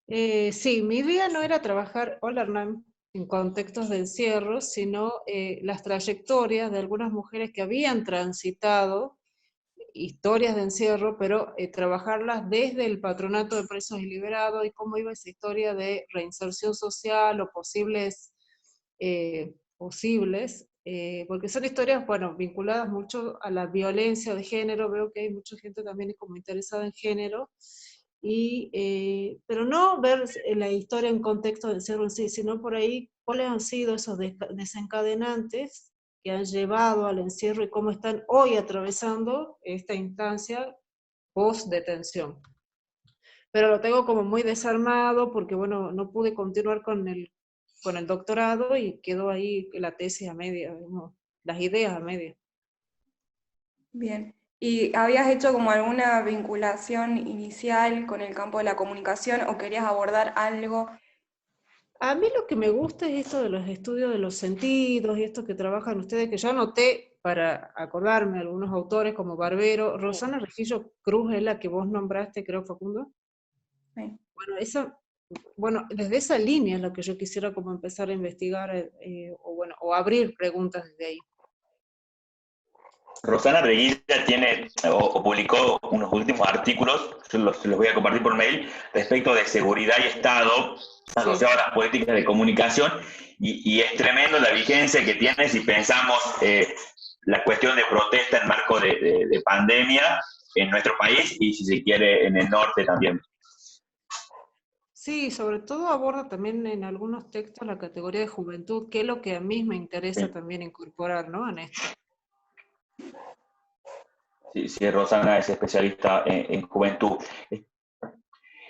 Sí, mi idea no era trabajar, hola Hernán, en contextos de encierro, sino las trayectorias de algunas mujeres que habían transitado historias de encierro, pero trabajarlas desde el patronato de presos y liberados, y cómo iba esa historia de reinserción social o posibles, porque son historias, bueno, vinculadas mucho a la violencia de género. Veo que hay mucha gente también como interesada en género, pero no ver la historia en contexto de encierro en sí, sino por ahí cuáles han sido esos desencadenantes que han llevado al encierro y cómo están hoy atravesando esta instancia post-detención. Pero lo tengo como muy desarmado porque, bueno, no pude continuar con el doctorado y quedó ahí la tesis a media, ¿no? Las ideas a media. Bien. ¿Y habías hecho como alguna vinculación inicial con el campo de la comunicación o querías abordar algo? A mí lo que me gusta es esto de los estudios de los sentidos y esto que trabajan ustedes, que yo anoté para acordarme algunos autores como Barbero. Rosana Regillo Cruz es la que vos nombraste, creo, Facundo. Sí. Bueno, desde esa línea es lo que yo quisiera como empezar a investigar o abrir preguntas desde ahí. Rosana Reguilla tiene o publicó unos últimos artículos, yo los voy a compartir por mail, respecto de seguridad y Estado asociado a las políticas de comunicación, y es tremendo la vigencia que tiene si pensamos la cuestión de protesta en marco de pandemia en nuestro país y, si se quiere, en el norte también. Sí, sobre todo aborda también en algunos textos la categoría de juventud, que es lo que a mí me interesa también incorporar, ¿no? En esto. Sí, Rosana es especialista en juventud.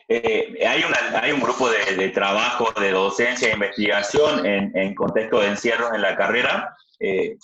Hay un grupo de trabajo de docencia e investigación en contexto de encierros en la carrera,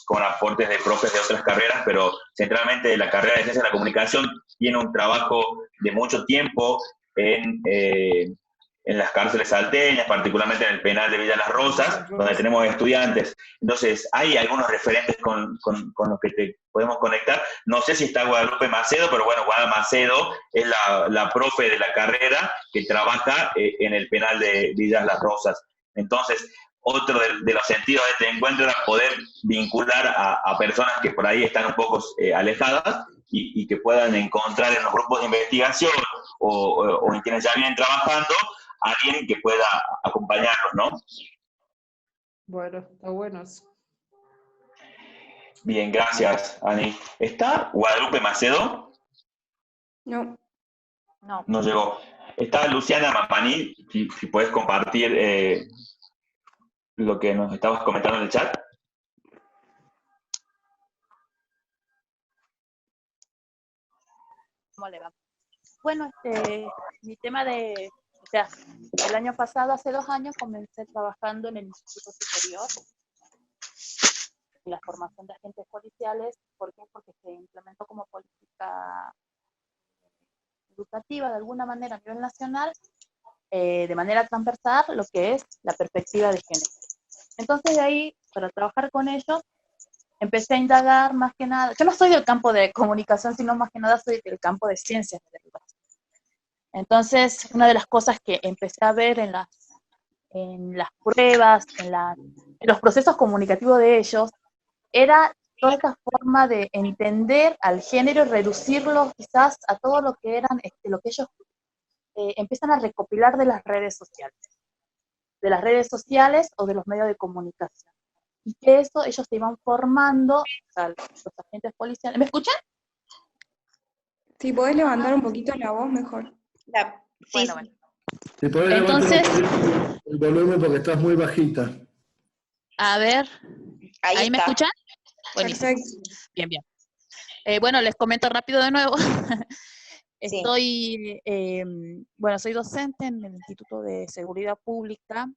con aportes de profes de otras carreras, pero centralmente la carrera de ciencia de la comunicación tiene un trabajo de mucho tiempo en las cárceles salteñas, particularmente en el penal de Villa Las Rosas, donde tenemos estudiantes. Entonces, hay algunos referentes con los que te podemos conectar. No sé si está Guadalupe Macedo, pero bueno, Guada Macedo es la profe de la carrera que trabaja en el penal de Villa Las Rosas. Entonces, otro de los sentidos de este encuentro era poder vincular a personas que por ahí están un poco alejadas y que puedan encontrar en los grupos de investigación o en quienes ya vienen trabajando a alguien que pueda acompañarlos, ¿no? Bueno, está bueno eso. Bien, gracias, Ani. ¿Está Guadalupe Macedo? No. No llegó. Está Luciana Mampaní, si puedes compartir lo que nos estabas comentando en el chat. ¿Cómo le va? Bueno, mi tema o sea, el año pasado, hace 2 años, comencé trabajando en el Instituto Superior, en la formación de agentes policiales. ¿Por qué? Porque se implementó como política educativa de alguna manera a nivel nacional, de manera transversal, lo que es la perspectiva de género. Entonces de ahí, para trabajar con ellos, empecé a indagar más que nada. Yo no soy del campo de comunicación, sino más que nada soy del campo de ciencias de la educación. Entonces, una de las cosas que empecé a ver en las pruebas, en los procesos comunicativos de ellos, era toda esta forma de entender al género y reducirlo quizás a todo lo que eran, lo que ellos empiezan a recopilar de las redes sociales o de los medios de comunicación. Y que eso ellos se iban formando, o sea, los agentes policiales. ¿Me escuchan? Si podés levantar un poquito la voz, mejor. Sí. Bueno. Si podés Entonces, levantar el volumen porque estás muy bajita. A ver, ¿ahí me escuchan? Buenísimo. Perfecto. Bien, bien. Bueno, les comento rápido de nuevo. Estoy, soy docente en el Instituto de Seguridad Pública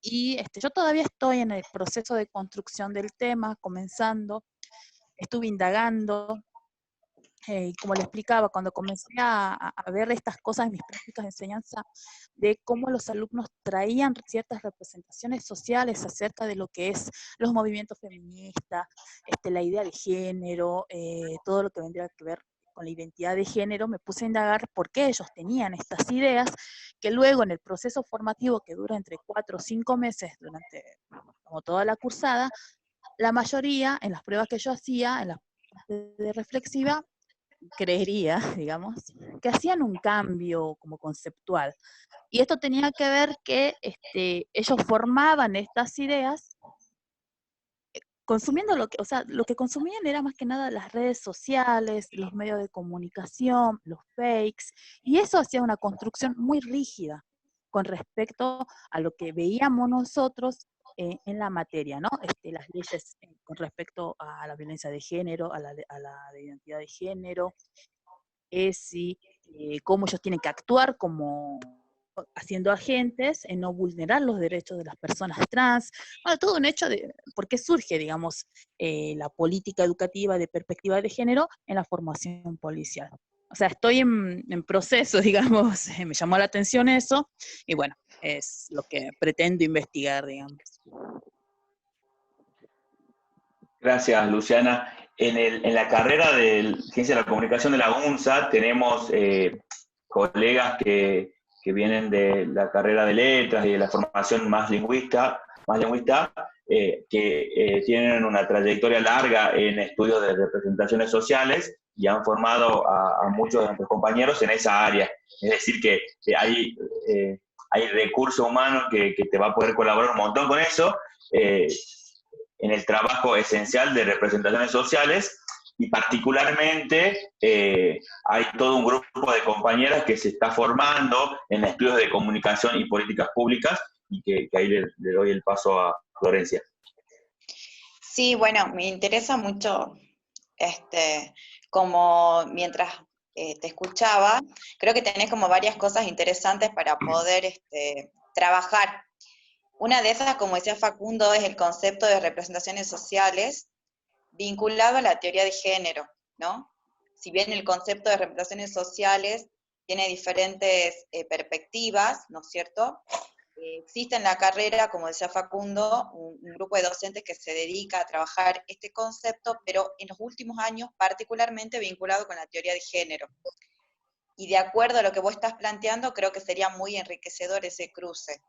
y yo todavía estoy en el proceso de construcción del tema, comenzando. Estuve indagando, como le explicaba, cuando comencé a ver estas cosas en mis prácticas de enseñanza, de cómo los alumnos traían ciertas representaciones sociales acerca de lo que es los movimientos feministas, la idea de género, todo lo que vendría que ver con la identidad de género, me puse a indagar por qué ellos tenían estas ideas, que luego en el proceso formativo que dura entre 4 o 5 meses, durante como toda la cursada, la mayoría, en las pruebas que yo hacía, en la parte de reflexiva, creería, digamos, que hacían un cambio como conceptual. Y esto tenía que ver que ellos formaban estas ideas consumiendo lo que consumían era más que nada las redes sociales, los medios de comunicación, los fakes, y eso hacía una construcción muy rígida con respecto a lo que veíamos nosotros en la materia, ¿no? Las leyes con respecto a la violencia de género, a la de identidad de género, cómo ellos tienen que actuar como haciendo agentes en no vulnerar los derechos de las personas trans. Bueno, todo un hecho de por qué surge, digamos, la política educativa de perspectiva de género en la formación policial. O sea, estoy en proceso, digamos, me llamó la atención eso, y bueno, es lo que pretendo investigar, digamos. Gracias, Luciana. En la carrera de Ciencia de la Comunicación de la UNSA tenemos colegas que vienen de la carrera de Letras y de la formación más lingüista, que tienen una trayectoria larga en estudios de representaciones sociales y han formado a muchos de nuestros compañeros en esa área. Es decir, que hay recurso humano que te va a poder colaborar un montón con eso, en el trabajo esencial de representaciones sociales, y particularmente hay todo un grupo de compañeras que se está formando en estudios de comunicación y políticas públicas, y que ahí le doy el paso a Florencia. Sí, bueno, me interesa mucho, como mientras te escuchaba, creo que tenés como varias cosas interesantes para poder trabajar. Una de esas, como decía Facundo, es el concepto de representaciones sociales vinculado a la teoría de género, ¿no? Si bien el concepto de representaciones sociales tiene diferentes perspectivas, ¿no es cierto? Existe en la carrera, como decía Facundo, un grupo de docentes que se dedica a trabajar este concepto, pero en los últimos años particularmente vinculado con la teoría de género. Y de acuerdo a lo que vos estás planteando, creo que sería muy enriquecedor ese cruce.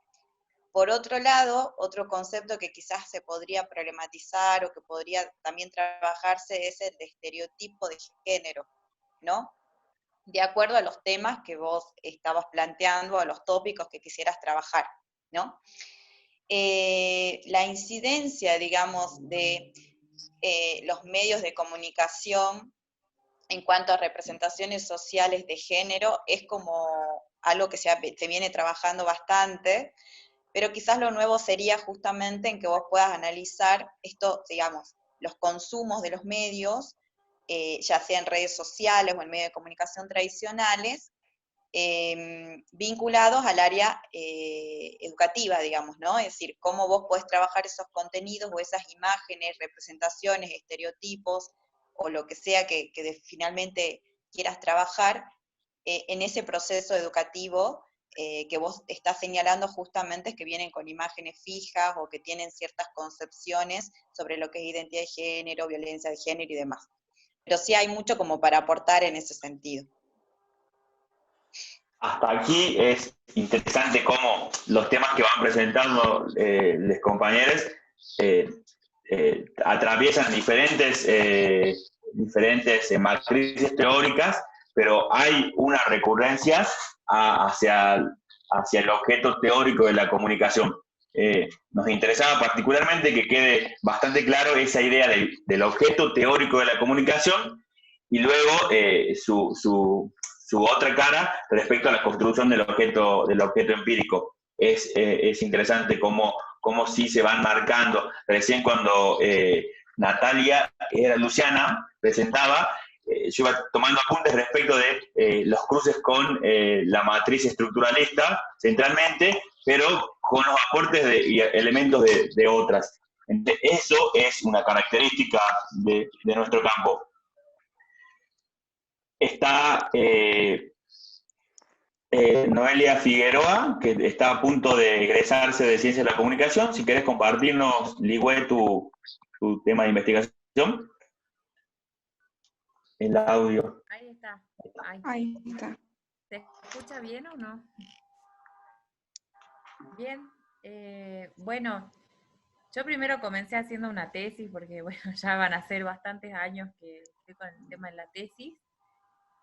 por otro lado, otro concepto que quizás se podría problematizar o que podría también trabajarse es el de estereotipo de género, ¿no? De acuerdo a los temas que vos estabas planteando, a los tópicos que quisieras trabajar, ¿no? La incidencia, digamos, de los medios de comunicación en cuanto a representaciones sociales de género es como algo que se viene trabajando bastante, pero quizás lo nuevo sería justamente en que vos puedas analizar esto, digamos, los consumos de los medios, ya sea en redes sociales o en medios de comunicación tradicionales, vinculados al área educativa, digamos, ¿no? Es decir, cómo vos podés trabajar esos contenidos o esas imágenes, representaciones, estereotipos, o lo que sea que finalmente quieras trabajar en ese proceso educativo que vos estás señalando justamente, es que vienen con imágenes fijas o que tienen ciertas concepciones sobre lo que es identidad de género, violencia de género y demás. Pero sí hay mucho como para aportar en ese sentido. Hasta aquí es interesante cómo los temas que van presentando los compañeros atraviesan diferentes matrices teóricas, pero hay una recurrencia hacia el objeto teórico de la comunicación. Nos interesaba particularmente que quede bastante claro esa idea del objeto teórico de la comunicación y luego su otra cara respecto a la construcción del objeto empírico. Es interesante cómo sí se van marcando. Recién cuando Luciana presentaba, yo iba tomando apuntes respecto de los cruces con la matriz estructuralista, centralmente, pero con los aportes y elementos de otras. Entonces, eso es una característica de nuestro campo. Está Noelia Figueroa, que está a punto de egresarse de Ciencias de la Comunicación. Si querés compartirnos, Ligüe, tu tema de investigación. El audio. Ahí está. Ahí está. ¿Se escucha bien o no? Bien. Bueno, yo primero comencé haciendo una tesis, porque bueno, ya van a ser bastantes años que estoy con el tema de la tesis.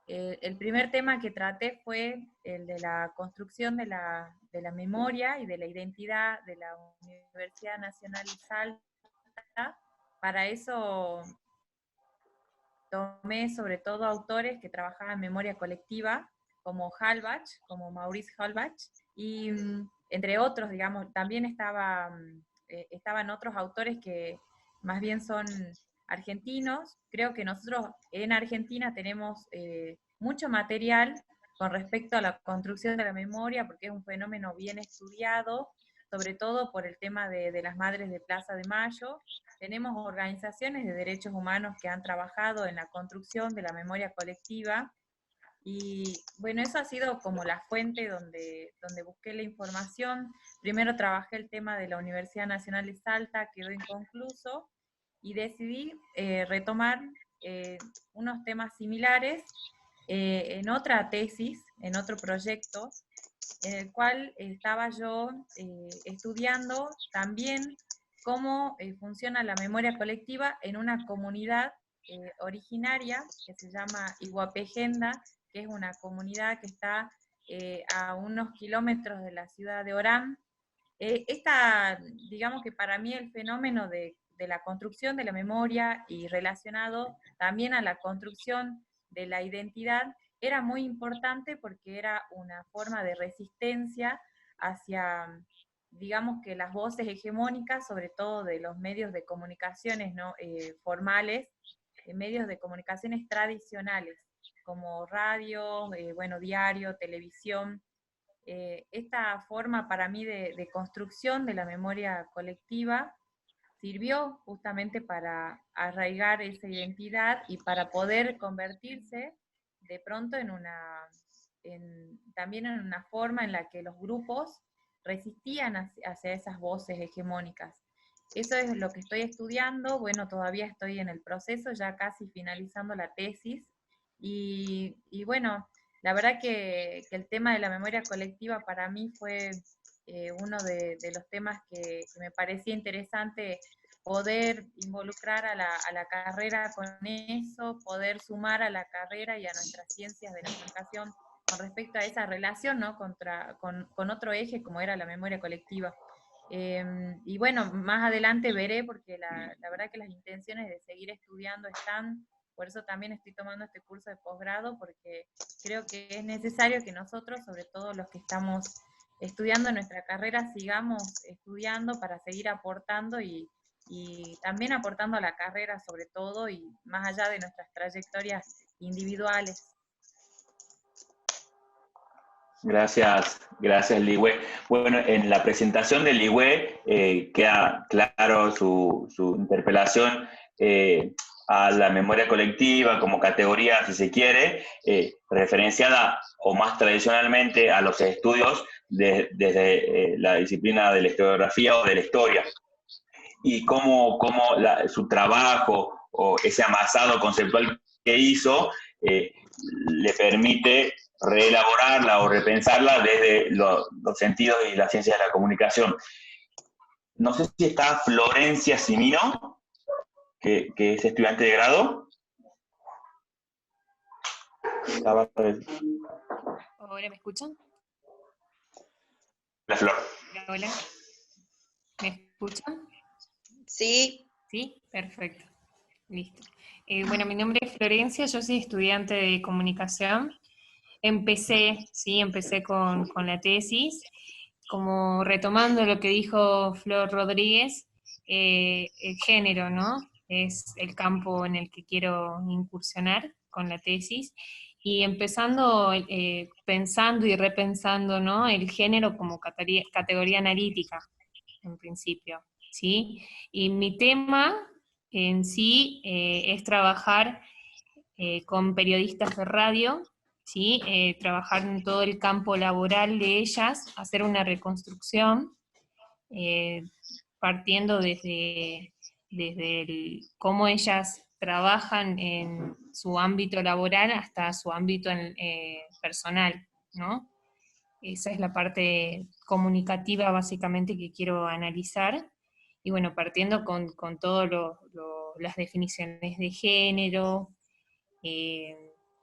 El primer tema que traté fue el de la construcción de la memoria y de la identidad de la Universidad Nacional de Salta. Para eso tomé sobre todo autores que trabajaban en memoria colectiva, como Halbach, como Maurice Halbach, y entre otros, digamos, también estaban otros autores que más bien son argentinos. Creo que nosotros en Argentina tenemos mucho material con respecto a la construcción de la memoria, porque es un fenómeno bien estudiado, sobre todo por el tema de las madres de Plaza de Mayo. Tenemos organizaciones de derechos humanos que han trabajado en la construcción de la memoria colectiva, y bueno, eso ha sido como la fuente donde busqué la información. Primero trabajé el tema de la Universidad Nacional de Salta, quedó inconcluso, y decidí retomar unos temas similares en otra tesis, en otro proyecto, en el cual estaba yo estudiando también cómo funciona la memoria colectiva en una comunidad originaria que se llama Iguapejenda, que es una comunidad que está a unos kilómetros de la ciudad de Orán. Digamos que para mí el fenómeno de la construcción de la memoria y relacionado también a la construcción de la identidad era muy importante, porque era una forma de resistencia hacia, digamos que las voces hegemónicas, sobre todo de los medios de comunicaciones ¿no? Formales, medios de comunicaciones tradicionales, como radio, diario, televisión. Esta forma para mí de construcción de la memoria colectiva sirvió justamente para arraigar esa identidad y para poder convertirse de pronto también en una forma en la que los grupos resistían hacia esas voces hegemónicas. Eso es lo que estoy estudiando. Bueno, todavía estoy en el proceso, ya casi finalizando la tesis, y bueno, la verdad que el tema de la memoria colectiva para mí fue uno de los temas que me parecía interesante poder involucrar a la carrera con eso, poder sumar a la carrera y a nuestras ciencias de la comunicación con respecto a esa relación, ¿no? con otro eje como era la memoria colectiva. Y bueno, más adelante veré, porque la verdad que las intenciones de seguir estudiando están, por eso también estoy tomando este curso de posgrado, porque creo que es necesario que nosotros, sobre todo los que estamos estudiando nuestra carrera, sigamos estudiando para seguir aportando y también aportando a la carrera sobre todo, y más allá de nuestras trayectorias individuales. Gracias, Ligüe. Bueno, en la presentación de Ligüe queda claro su interpelación a la memoria colectiva como categoría, si se quiere, referenciada o más tradicionalmente a los estudios desde la disciplina de la historiografía o de la historia. Y cómo su trabajo o ese amasado conceptual que hizo le permite reelaborarla o repensarla desde los sentidos y las ciencias de la comunicación. No sé si está Florencia Cimino, que es estudiante de grado. Hola, ¿me escuchan? La Flor. Hola. ¿Me escuchan? Sí. Sí, perfecto. Listo. Bueno, mi nombre es Florencia, yo soy estudiante de comunicación. Empecé con la tesis, como retomando lo que dijo Flor Rodríguez, el género, ¿no? Es el campo en el que quiero incursionar con la tesis, y empezando, pensando y repensando, ¿no? El género como categoría analítica, en principio, ¿sí? Y mi tema en sí es trabajar con periodistas de radio, ¿sí? Trabajar en todo el campo laboral de ellas, hacer una reconstrucción, partiendo desde cómo ellas trabajan en su ámbito laboral hasta su ámbito personal, ¿no? Esa es la parte comunicativa básicamente que quiero analizar. Y bueno, partiendo con todas las definiciones de género,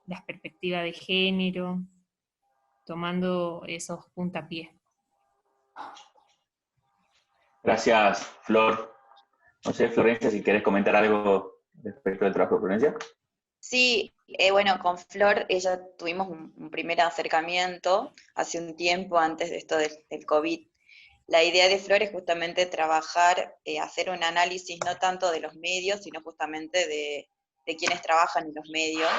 las perspectivas de género, tomando esos puntapiés. Gracias, Flor. No sé, Florencia, si querés comentar algo respecto del trabajo de Florencia. Sí, bueno, con Flor ella tuvimos un primer acercamiento hace un tiempo antes de esto del COVID. La idea de Flor es justamente trabajar, hacer un análisis no tanto de los medios, sino justamente de quienes trabajan en los medios,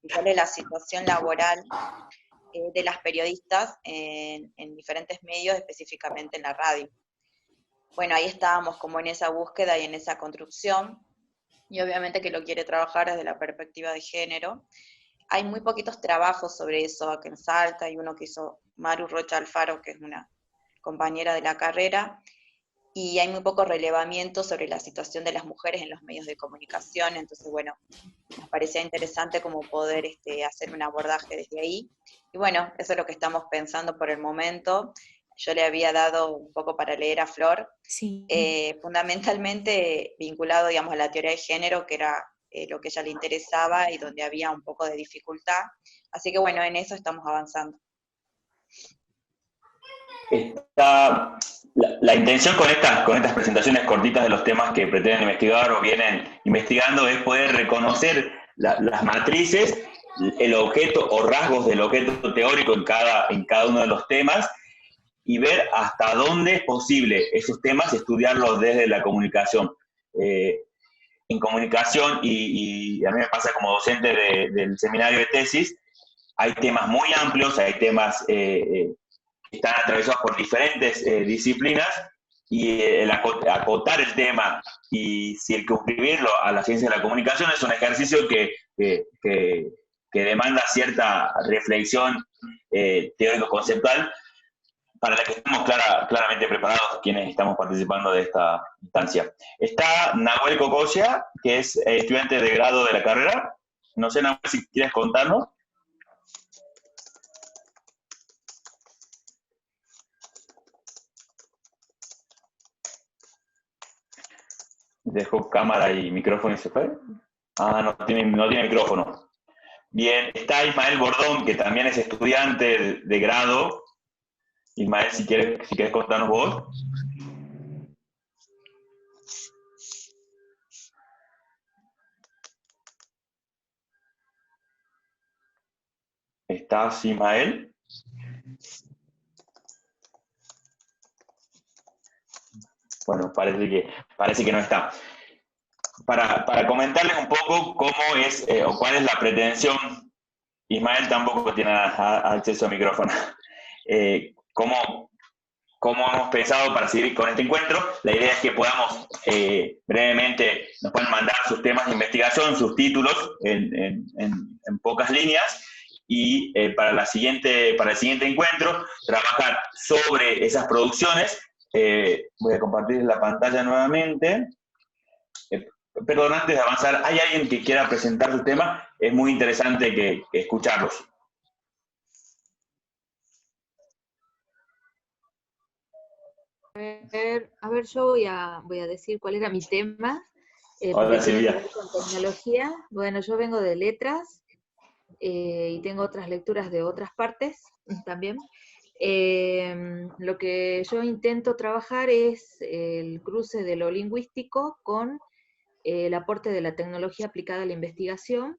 y cuál es la situación laboral de las periodistas en diferentes medios, específicamente en la radio. Bueno, ahí estábamos como en esa búsqueda y en esa construcción, y obviamente que lo quiere trabajar desde la perspectiva de género. Hay muy poquitos trabajos sobre eso acá en Salta, hay uno que hizo Maru Rocha Alfaro, que es una compañera de la carrera, y hay muy poco relevamiento sobre la situación de las mujeres en los medios de comunicación. Entonces, bueno, nos parecía interesante como poder hacer un abordaje desde ahí. Y bueno, eso es lo que estamos pensando por el momento. Yo le había dado un poco para leer a Flor, sí. Fundamentalmente vinculado, digamos, a la teoría de género, que era lo que a ella le interesaba y donde había un poco de dificultad. Así que bueno, en eso estamos avanzando. La intención con estas presentaciones cortitas de los temas que pretenden investigar o vienen investigando es poder reconocer las matrices, el objeto o rasgos del objeto teórico en cada uno de los temas, y ver hasta dónde es posible esos temas estudiarlos desde la comunicación. En comunicación, y a mí me pasa como docente del seminario de tesis, hay temas muy amplios, hay temas que están atravesados por diferentes disciplinas, y el acotar el tema y circunscribirlo a la ciencia de la comunicación es un ejercicio que demanda cierta reflexión teórico-conceptual, para la que estamos claramente preparados quienes estamos participando de esta instancia. Está Nahuel Cocosia, que es estudiante de grado de la carrera. No sé, Nahuel, si quieres contarnos. Dejó cámara y micrófono y se fue. Ah, no tiene micrófono. Bien, está Ismael Bordón, que también es estudiante de grado. Ismael, si quieres contarnos vos. ¿Estás, Ismael? Bueno, parece que no está. Para comentarles un poco cómo es o cuál es la pretensión, Ismael tampoco tiene acceso a micrófono. ¿Cómo hemos pensado para seguir con este encuentro? La idea es que podamos brevemente, nos pueden mandar sus temas de investigación, sus títulos en pocas líneas, y para el siguiente encuentro trabajar sobre esas producciones. Voy a compartir la pantalla nuevamente. Perdón, antes de avanzar, ¿hay alguien que quiera presentar su tema? Es muy interesante que escucharlos. A ver, yo voy a decir cuál era mi tema. Hola, Silvia. Con tecnología. Bueno, yo vengo de letras y tengo otras lecturas de otras partes también. Lo que yo intento trabajar es el cruce de lo lingüístico con el aporte de la tecnología aplicada a la investigación,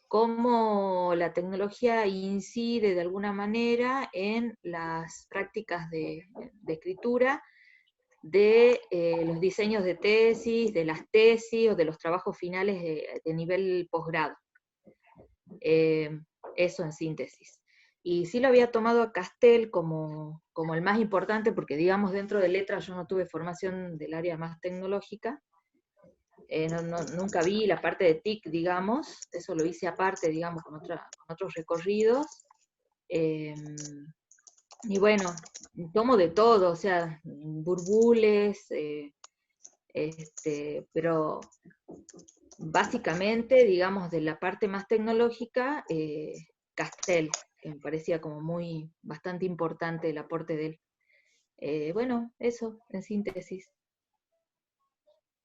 cómo la tecnología incide de alguna manera en las prácticas de escritura, de los diseños de tesis, de las tesis o de los trabajos finales de nivel posgrado. Eso en síntesis. Y sí lo había tomado a Castel como el más importante, porque digamos dentro de letras yo no tuve formación del área más tecnológica, nunca vi la parte de TIC, digamos, eso lo hice aparte, digamos, con otros recorridos. Y bueno, tomo de todo, o sea, burbules, pero básicamente, digamos, de la parte más tecnológica, Castel, que me parecía como bastante importante el aporte de él. Bueno, eso, en síntesis.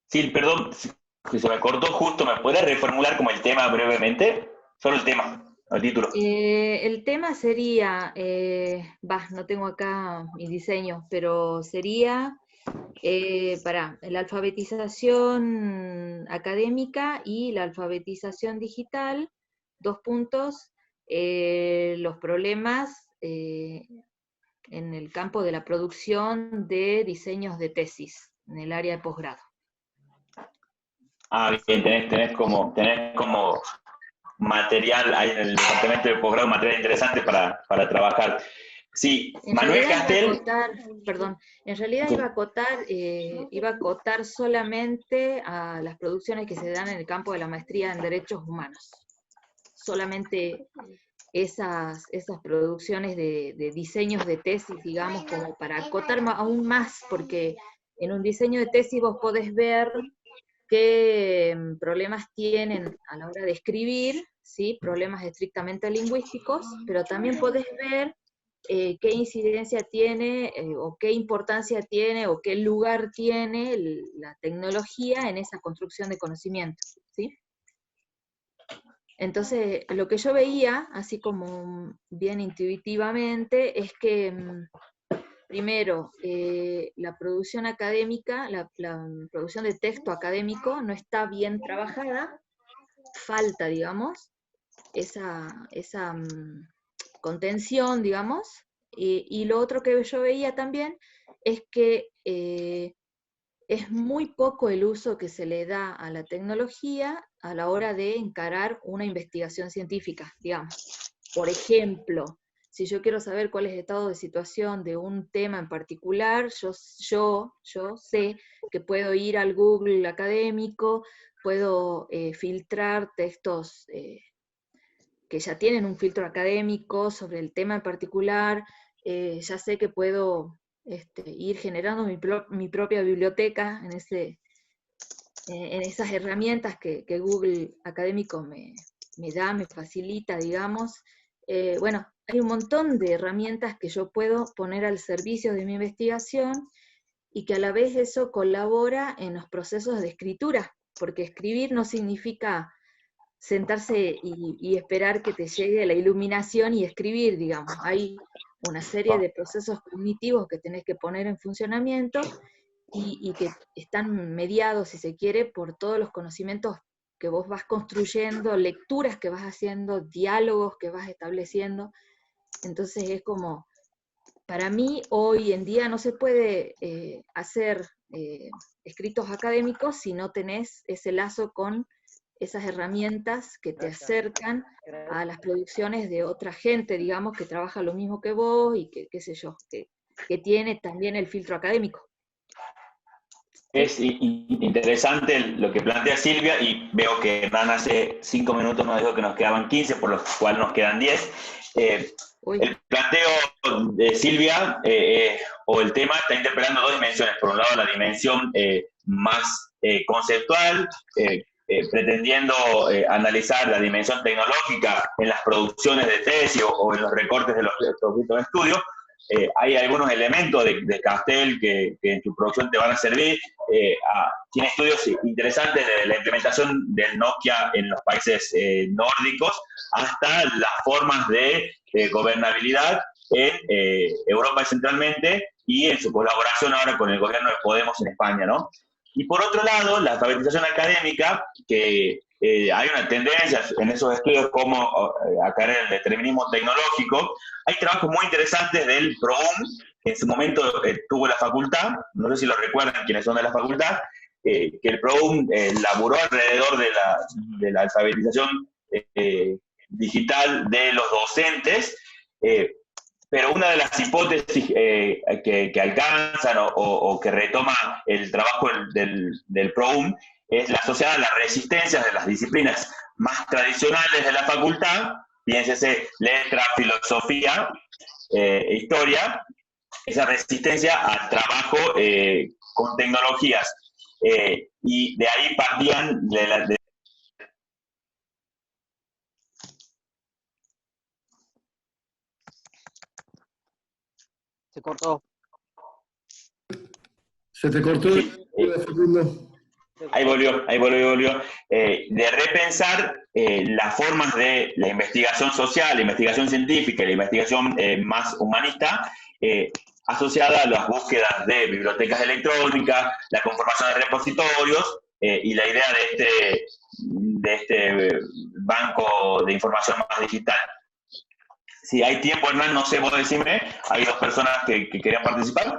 Sí, perdón, si se me cortó justo, ¿me puedes reformular como el tema brevemente? Solo el tema, el título. El tema sería, no tengo acá mi diseño, pero sería la alfabetización académica y la alfabetización digital, los problemas en el campo de la producción de diseños de tesis en el área de posgrado. Ah, bien, tenés como material ahí en el departamento de posgrado, material interesante para trabajar. Sí, Manuel Castel. En realidad iba a acotar solamente a las producciones que se dan en el campo de la maestría en derechos humanos. Solamente esas producciones de diseños de tesis, digamos, como para acotar aún más, porque en un diseño de tesis vos podés ver qué problemas tienen a la hora de escribir, ¿sí? Problemas estrictamente lingüísticos, pero también podés ver qué incidencia tiene, o qué importancia tiene, o qué lugar tiene la tecnología en esa construcción de conocimiento, ¿sí? Entonces, lo que yo veía, así como bien intuitivamente, es que primero, la producción académica, la producción de texto académico no está bien trabajada, falta, digamos, esa contención, digamos, y lo otro que yo veía también es que es muy poco el uso que se le da a la tecnología a la hora de encarar una investigación científica, digamos. Por ejemplo, si yo quiero saber cuál es el estado de situación de un tema en particular, yo sé que puedo ir al Google académico, puedo filtrar textos que ya tienen un filtro académico sobre el tema en particular, ya sé que puedo ir generando mi propia biblioteca en esas herramientas que Google académico me da, me facilita, digamos. Bueno, hay un montón de herramientas que yo puedo poner al servicio de mi investigación, y que a la vez eso colabora en los procesos de escritura, porque escribir no significa sentarse y esperar que te llegue la iluminación y escribir, digamos. Hay una serie de procesos cognitivos que tenés que poner en funcionamiento y que están mediados, si se quiere, por todos los conocimientos que vos vas construyendo, lecturas que vas haciendo, diálogos que vas estableciendo. Entonces es como, para mí hoy en día no se puede hacer escritos académicos si no tenés ese lazo con esas herramientas que te acercan a las producciones de otra gente, digamos, que trabaja lo mismo que vos y que, qué sé yo, que tiene también el filtro académico. Es interesante lo que plantea Silvia, y veo que Hernán hace 5 minutos nos dijo que nos quedaban 15, por lo cual nos quedan 10. El planteo de Silvia, o el tema, está interpelando dos dimensiones. Por un lado, la dimensión más conceptual, pretendiendo analizar la dimensión tecnológica en las producciones de tesis o en los recortes de los objetos de estudio. Hay algunos elementos de Castel que en tu producción te van a servir. Tiene estudios interesantes de la implementación del Nokia en los países nórdicos hasta las formas de gobernabilidad en Europa centralmente y en su colaboración ahora con el gobierno de Podemos en España, ¿no? Y por otro lado, la alfabetización académica, que hay una tendencia en esos estudios como a caer en el determinismo tecnológico. Hay trabajos muy interesantes del PROUM, que en su momento tuvo la facultad, no sé si lo recuerdan quienes son de la facultad, que el PROUM laburó alrededor de la alfabetización digital de los docentes, pero una de las hipótesis que alcanzan o que retoma el trabajo del PROUM es la asociada a las resistencias de las disciplinas más tradicionales de la facultad, piénsese letra, filosofía, historia, esa resistencia al trabajo con tecnologías. Y de ahí partían Se cortó. Se te cortó el segundo. Ahí volvió. De repensar las formas de la investigación social, la investigación científica y la investigación más humanista, asociada a las búsquedas de bibliotecas electrónicas, la conformación de repositorios y la idea de este banco de información más digital. Si hay tiempo, Hernán, no sé, vos decime, hay dos personas que querían participar.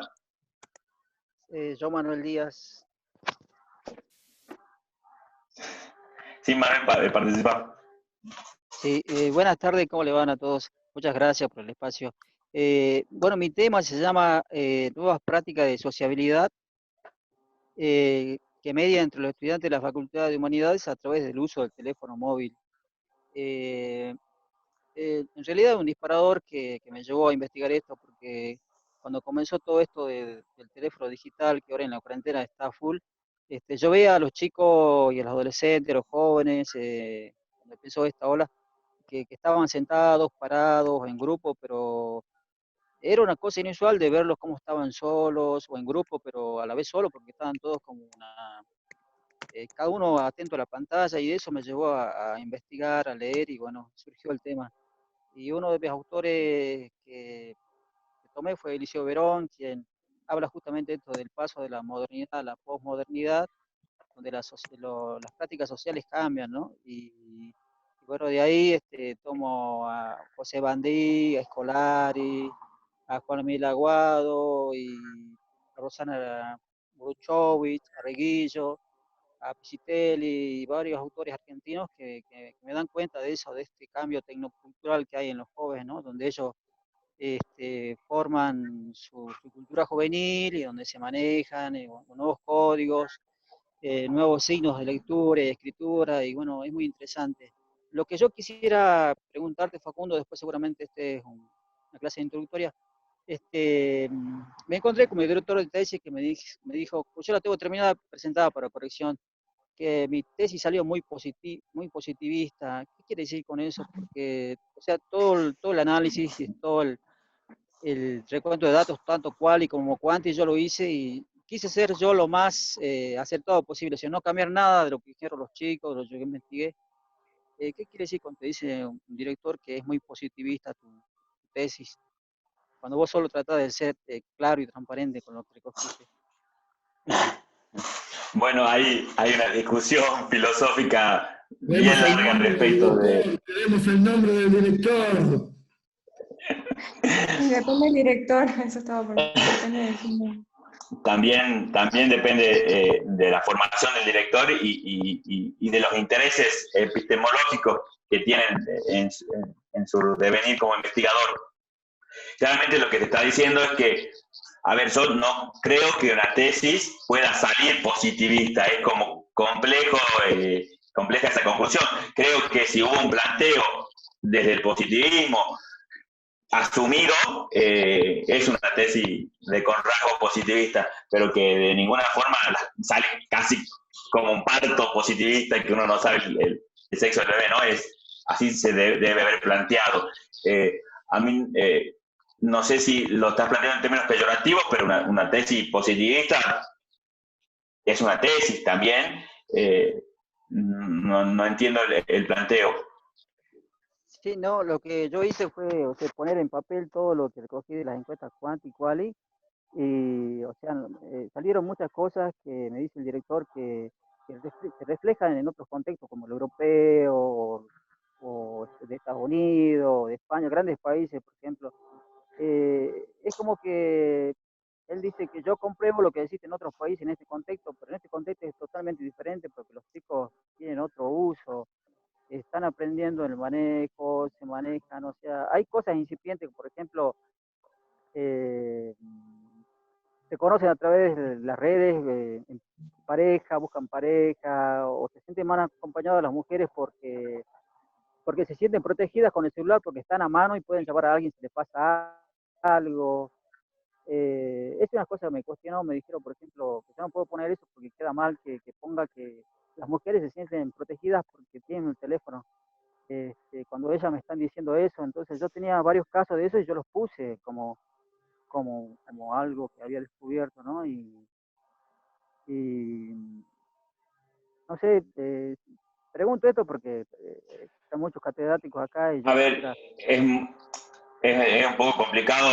Yo, Manuel Díaz. Sí, Manuel, participar. Sí, buenas tardes, ¿cómo le van a todos? Muchas gracias por el espacio. Bueno, mi tema se llama Nuevas prácticas de sociabilidad que media entre los estudiantes de la Facultad de Humanidades a través del uso del teléfono móvil. En realidad es un disparador que me llevó a investigar esto, porque cuando comenzó todo esto del teléfono digital, que ahora en la cuarentena está full, yo veía a los chicos y a los adolescentes, a los jóvenes, cuando empezó esta ola, que estaban sentados, parados, en grupo, pero era una cosa inusual de verlos cómo estaban solos o en grupo, pero a la vez solos, porque estaban todos como cada uno atento a la pantalla, y eso me llevó a investigar, a leer, y bueno, surgió el tema. Y uno de mis autores que tomé fue Eliseo Verón, quien habla justamente esto del paso de la modernidad a la posmodernidad, donde las prácticas sociales cambian, ¿no? Y bueno, de ahí tomo a José Bandí, a Scolari, a Juan Emil Aguado y a Rosana Bruchowicz, a Reguillo, a Pisitelli y varios autores argentinos que me dan cuenta de eso, de este cambio tecnocultural que hay en los jóvenes, ¿no? Donde ellos forman su cultura juvenil y donde se manejan nuevos códigos, nuevos signos de lectura y escritura, y bueno, es muy interesante. Lo que yo quisiera preguntarte, Facundo, después seguramente es una clase introductoria, me encontré con mi director de tesis que me dijo, pues yo la tengo terminada, presentada para corrección, que mi tesis salió muy positivista. ¿Qué quiere decir con eso? Porque, o sea, todo el análisis y todo el recuento de datos, tanto cual y como cuanti, yo lo hice, y quise ser yo lo más acertado posible, o sea, no cambiar nada de lo que dijeron los chicos, de lo que yo investigué. ¿Qué quiere decir cuando te dice un director que es muy positivista tu tesis? Cuando vos solo tratás de ser claro y transparente con lo que recogiste. Bueno, hay una discusión filosófica bien Queremos el larga al nombre del respecto director, de... queremos el nombre del director. Depende del director, eso estaba por depende del También depende de la formación del director y de los intereses epistemológicos que tienen en su devenir como investigador. Realmente lo que te está diciendo es que, a ver, yo no creo que una tesis pueda salir positivista, es como compleja esa conclusión. Creo que si hubo un planteo desde el positivismo asumido, es una tesis con rasgos positivistas, pero que de ninguna forma sale casi como un parto positivista y que uno no sabe el sexo del bebé, ¿no? Así se debe haber planteado. A mí, no sé si lo estás planteando en términos peyorativos, pero una tesis positivista es una tesis también. No entiendo el planteo. Sí, no, lo que yo hice fue, o sea, poner en papel todo lo que recogí de las encuestas Quanti y Quali, y, o sea, salieron muchas cosas que me dice el director que se reflejan en otros contextos, como el europeo, o de Estados Unidos, de España, grandes países, por ejemplo. Es como que él dice que yo compruebo lo que existe en otros países en este contexto, pero en este contexto es totalmente diferente porque los chicos tienen otro uso, están aprendiendo el manejo, se manejan, o sea, hay cosas incipientes, por ejemplo, se conocen a través de las redes, en pareja, buscan pareja, o se sienten más acompañados las mujeres porque se sienten protegidas con el celular, porque están a mano y pueden llamar a alguien si les pasa algo. Es una cosa que me cuestionó, me dijeron, por ejemplo, que yo no puedo poner eso porque queda mal que ponga que las mujeres se sienten protegidas porque tienen el teléfono. Cuando ellas me están diciendo eso, entonces yo tenía varios casos de eso y yo los puse como algo que había descubierto, ¿no? Y no sé, pregunto esto porque están muchos catedráticos acá y yo... A ver, es un poco complicado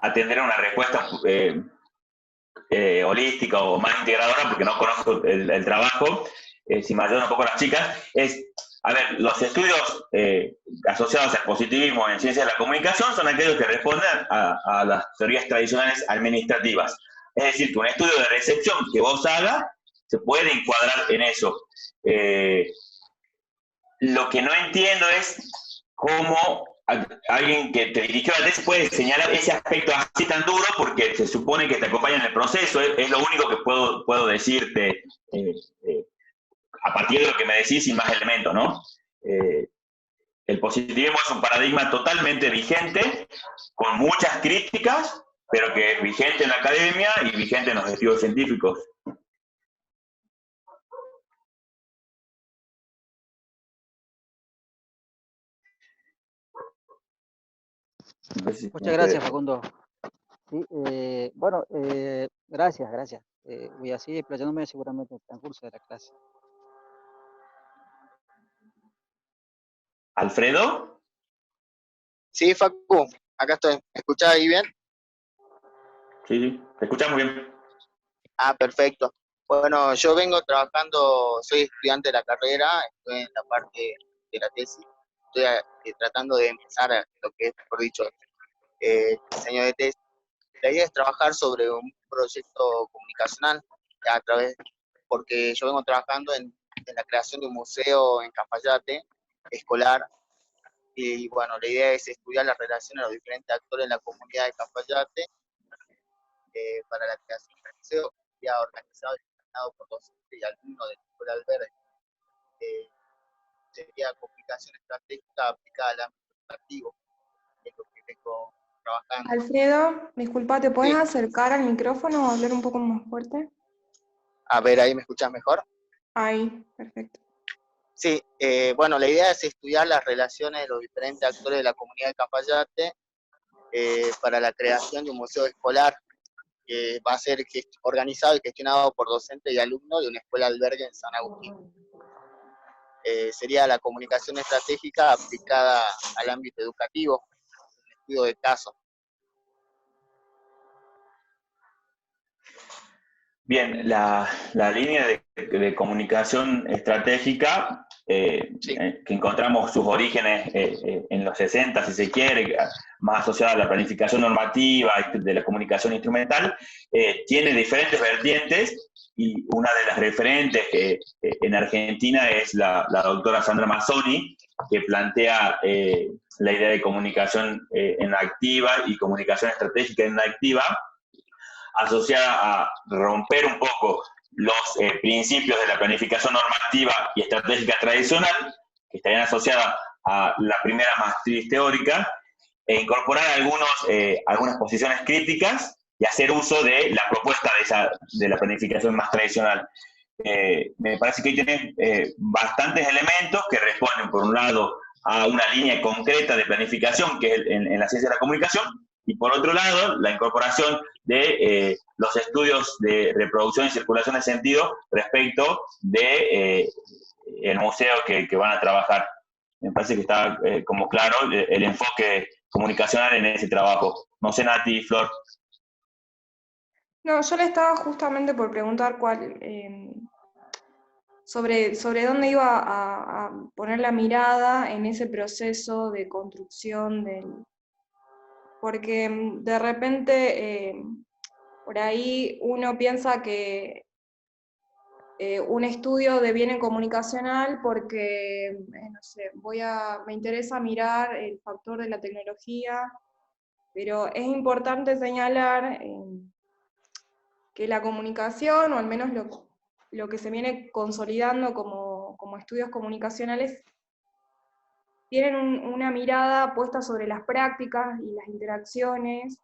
atender a una respuesta holística o más integradora porque no conozco el trabajo. Si me ayudan un poco las chicas, a ver, los estudios asociados al positivismo en ciencias de la comunicación son aquellos que responden a las teorías tradicionales administrativas. Es decir, que un estudio de recepción que vos hagas se puede encuadrar en eso. Lo que no entiendo es cómo alguien que te dirigió la tesis puede señalar ese aspecto así tan duro porque se supone que te acompaña en el proceso. Es lo único que puedo decirte a partir de lo que me decís sin más elementos, ¿no? El positivismo es un paradigma totalmente vigente, con muchas críticas, pero que es vigente en la academia y vigente en los estudios científicos. Muchas gracias, Facundo. Sí, bueno, gracias. Voy a seguir explayándome seguramente en el transcurso de la clase. ¿Alfredo? Sí, Facu, acá estoy. ¿Me escuchás ahí bien? Sí, te escuchamos bien. Ah, perfecto. Bueno, yo vengo trabajando, soy estudiante de la carrera, estoy en la parte de la tesis, estoy tratando de empezar lo que es, por dicho, diseño de tesis. La idea es trabajar sobre un proyecto comunicacional porque yo vengo trabajando en la creación de un museo en Cafayate, escolar, y bueno, la idea es estudiar las relaciones de los diferentes actores en la comunidad de Cafayate para la creación del museo, ya organizado y gestionado por docentes y alumnos de la Escuela Alberdi. Sería comunicación estratégica aplicada al ámbito educativo, es lo que vengo trabajando. Alfredo, disculpa, ¿te puedes acercar al micrófono o hablar un poco más fuerte? A ver, ¿ahí me escuchas mejor? Ahí, perfecto. Sí, bueno, la idea es estudiar las relaciones de los diferentes actores de la comunidad de Cafayate para la creación de un museo escolar. que va a ser organizado y gestionado por docentes y alumnos de una escuela albergue en San Agustín. Sería la comunicación estratégica aplicada al ámbito educativo, el estudio de casos. Bien, la línea de comunicación estratégica, que encontramos sus orígenes en los 60, si se quiere, más asociada a la planificación normativa de la comunicación instrumental, tiene diferentes vertientes, y una de las referentes en Argentina es la doctora Sandra Mazzoni, que plantea la idea de comunicación en activa y comunicación estratégica en activa, asociada a romper un poco los principios de la planificación normativa y estratégica tradicional, que estarían asociadas a la primera matriz teórica, e incorporar algunas posiciones críticas y hacer uso de la propuesta de la planificación más tradicional. Me parece que ahí tenés bastantes elementos que responden, por un lado, a una línea concreta de planificación, que es en la ciencia de la comunicación, y por otro lado, la incorporación de los estudios de reproducción y circulación de sentido respecto de el museo que van a trabajar. Me parece que está como claro el enfoque comunicacional en ese trabajo. No sé, Nati, Flor. No, yo le estaba justamente por preguntar sobre dónde iba a poner la mirada en ese proceso de construcción porque de repente por ahí uno piensa que un estudio de bien comunicacional porque, no sé, me interesa mirar el factor de la tecnología, pero es importante señalar que la comunicación, o al menos lo que se viene consolidando como estudios comunicacionales, tienen una mirada puesta sobre las prácticas y las interacciones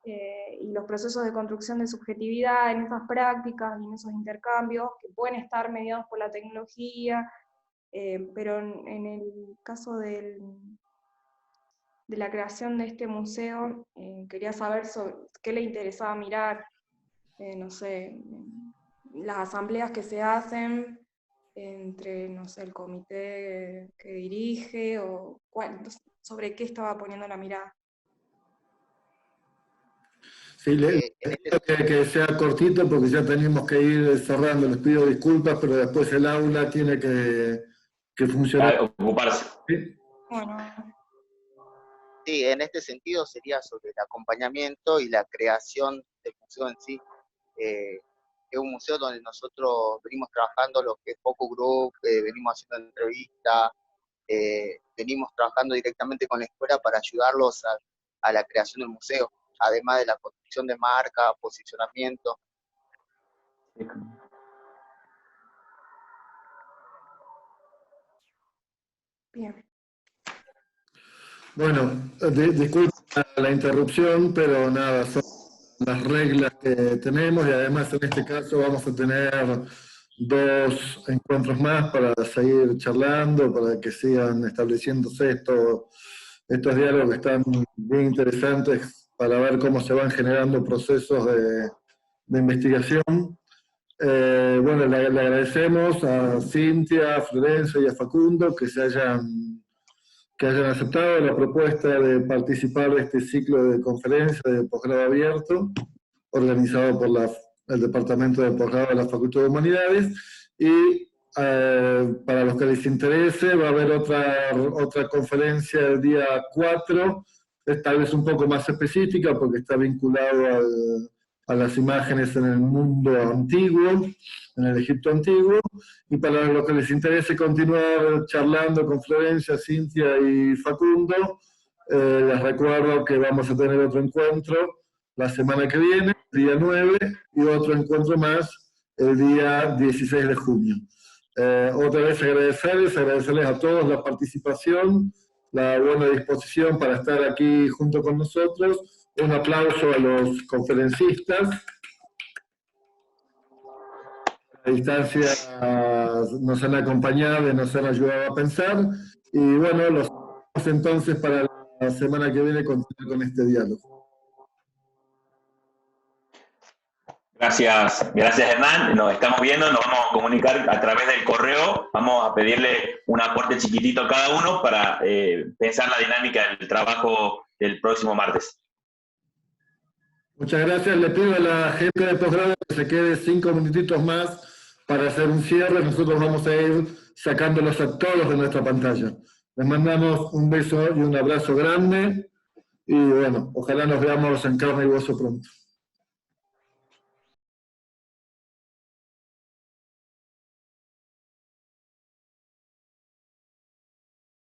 y los procesos de construcción de subjetividad en esas prácticas y en esos intercambios que pueden estar mediados por la tecnología, pero en el caso de la creación de este museo, quería saber qué le interesaba mirar, no sé, las asambleas que se hacen entre, no sé, el comité que dirige, o sobre qué estaba poniendo la mirada. Sí, le pido que sea cortito porque ya tenemos que ir cerrando. Les pido disculpas, pero después el aula tiene que funcionar. Ocuparse. ¿Sí? Bueno. Sí, en este sentido sería sobre el acompañamiento y la creación del museo en sí. Es un museo donde nosotros venimos trabajando lo que es focus group, venimos haciendo entrevistas, venimos trabajando directamente con la escuela para ayudarlos a la creación del museo, además de la construcción de marca, posicionamiento. Bien. Bueno, disculpen la interrupción, pero nada, son las reglas que tenemos, y además en este caso vamos a tener 2 encuentros más para seguir charlando, para que sigan estableciéndose estos diálogos que están bien interesantes para ver cómo se van generando procesos de investigación. Bueno, le agradecemos a Cintia, a Florencia y a Facundo que hayan aceptado la propuesta de participar de este ciclo de conferencias de posgrado abierto, organizado por el Departamento de Posgrado de la Facultad de Humanidades, y para los que les interese va a haber otra conferencia el día 4, es tal vez un poco más específica porque está vinculado a las imágenes en el mundo antiguo, en el Egipto antiguo, y para los que les interese continuar charlando con Florencia, Cintia y Facundo, les recuerdo que vamos a tener otro encuentro la semana que viene, el día 9, y otro encuentro más el día 16 de junio. Otra vez agradecerles a todos la participación, la buena disposición para estar aquí junto con nosotros. Un aplauso a los conferencistas. A distancia nos han acompañado y nos han ayudado a pensar. Y bueno, los vemos entonces para la semana que viene continuar con este diálogo. Gracias Hernán, nos estamos viendo, nos vamos a comunicar a través del correo, vamos a pedirle un aporte chiquitito a cada uno para pensar la dinámica del trabajo del próximo martes. Muchas gracias, le pido a la gente de posgrado que se quede 5 minutitos más para hacer un cierre, nosotros vamos a ir sacándolos a todos de nuestra pantalla. Les mandamos un beso y un abrazo grande, y bueno, ojalá nos veamos en carne y hueso pronto.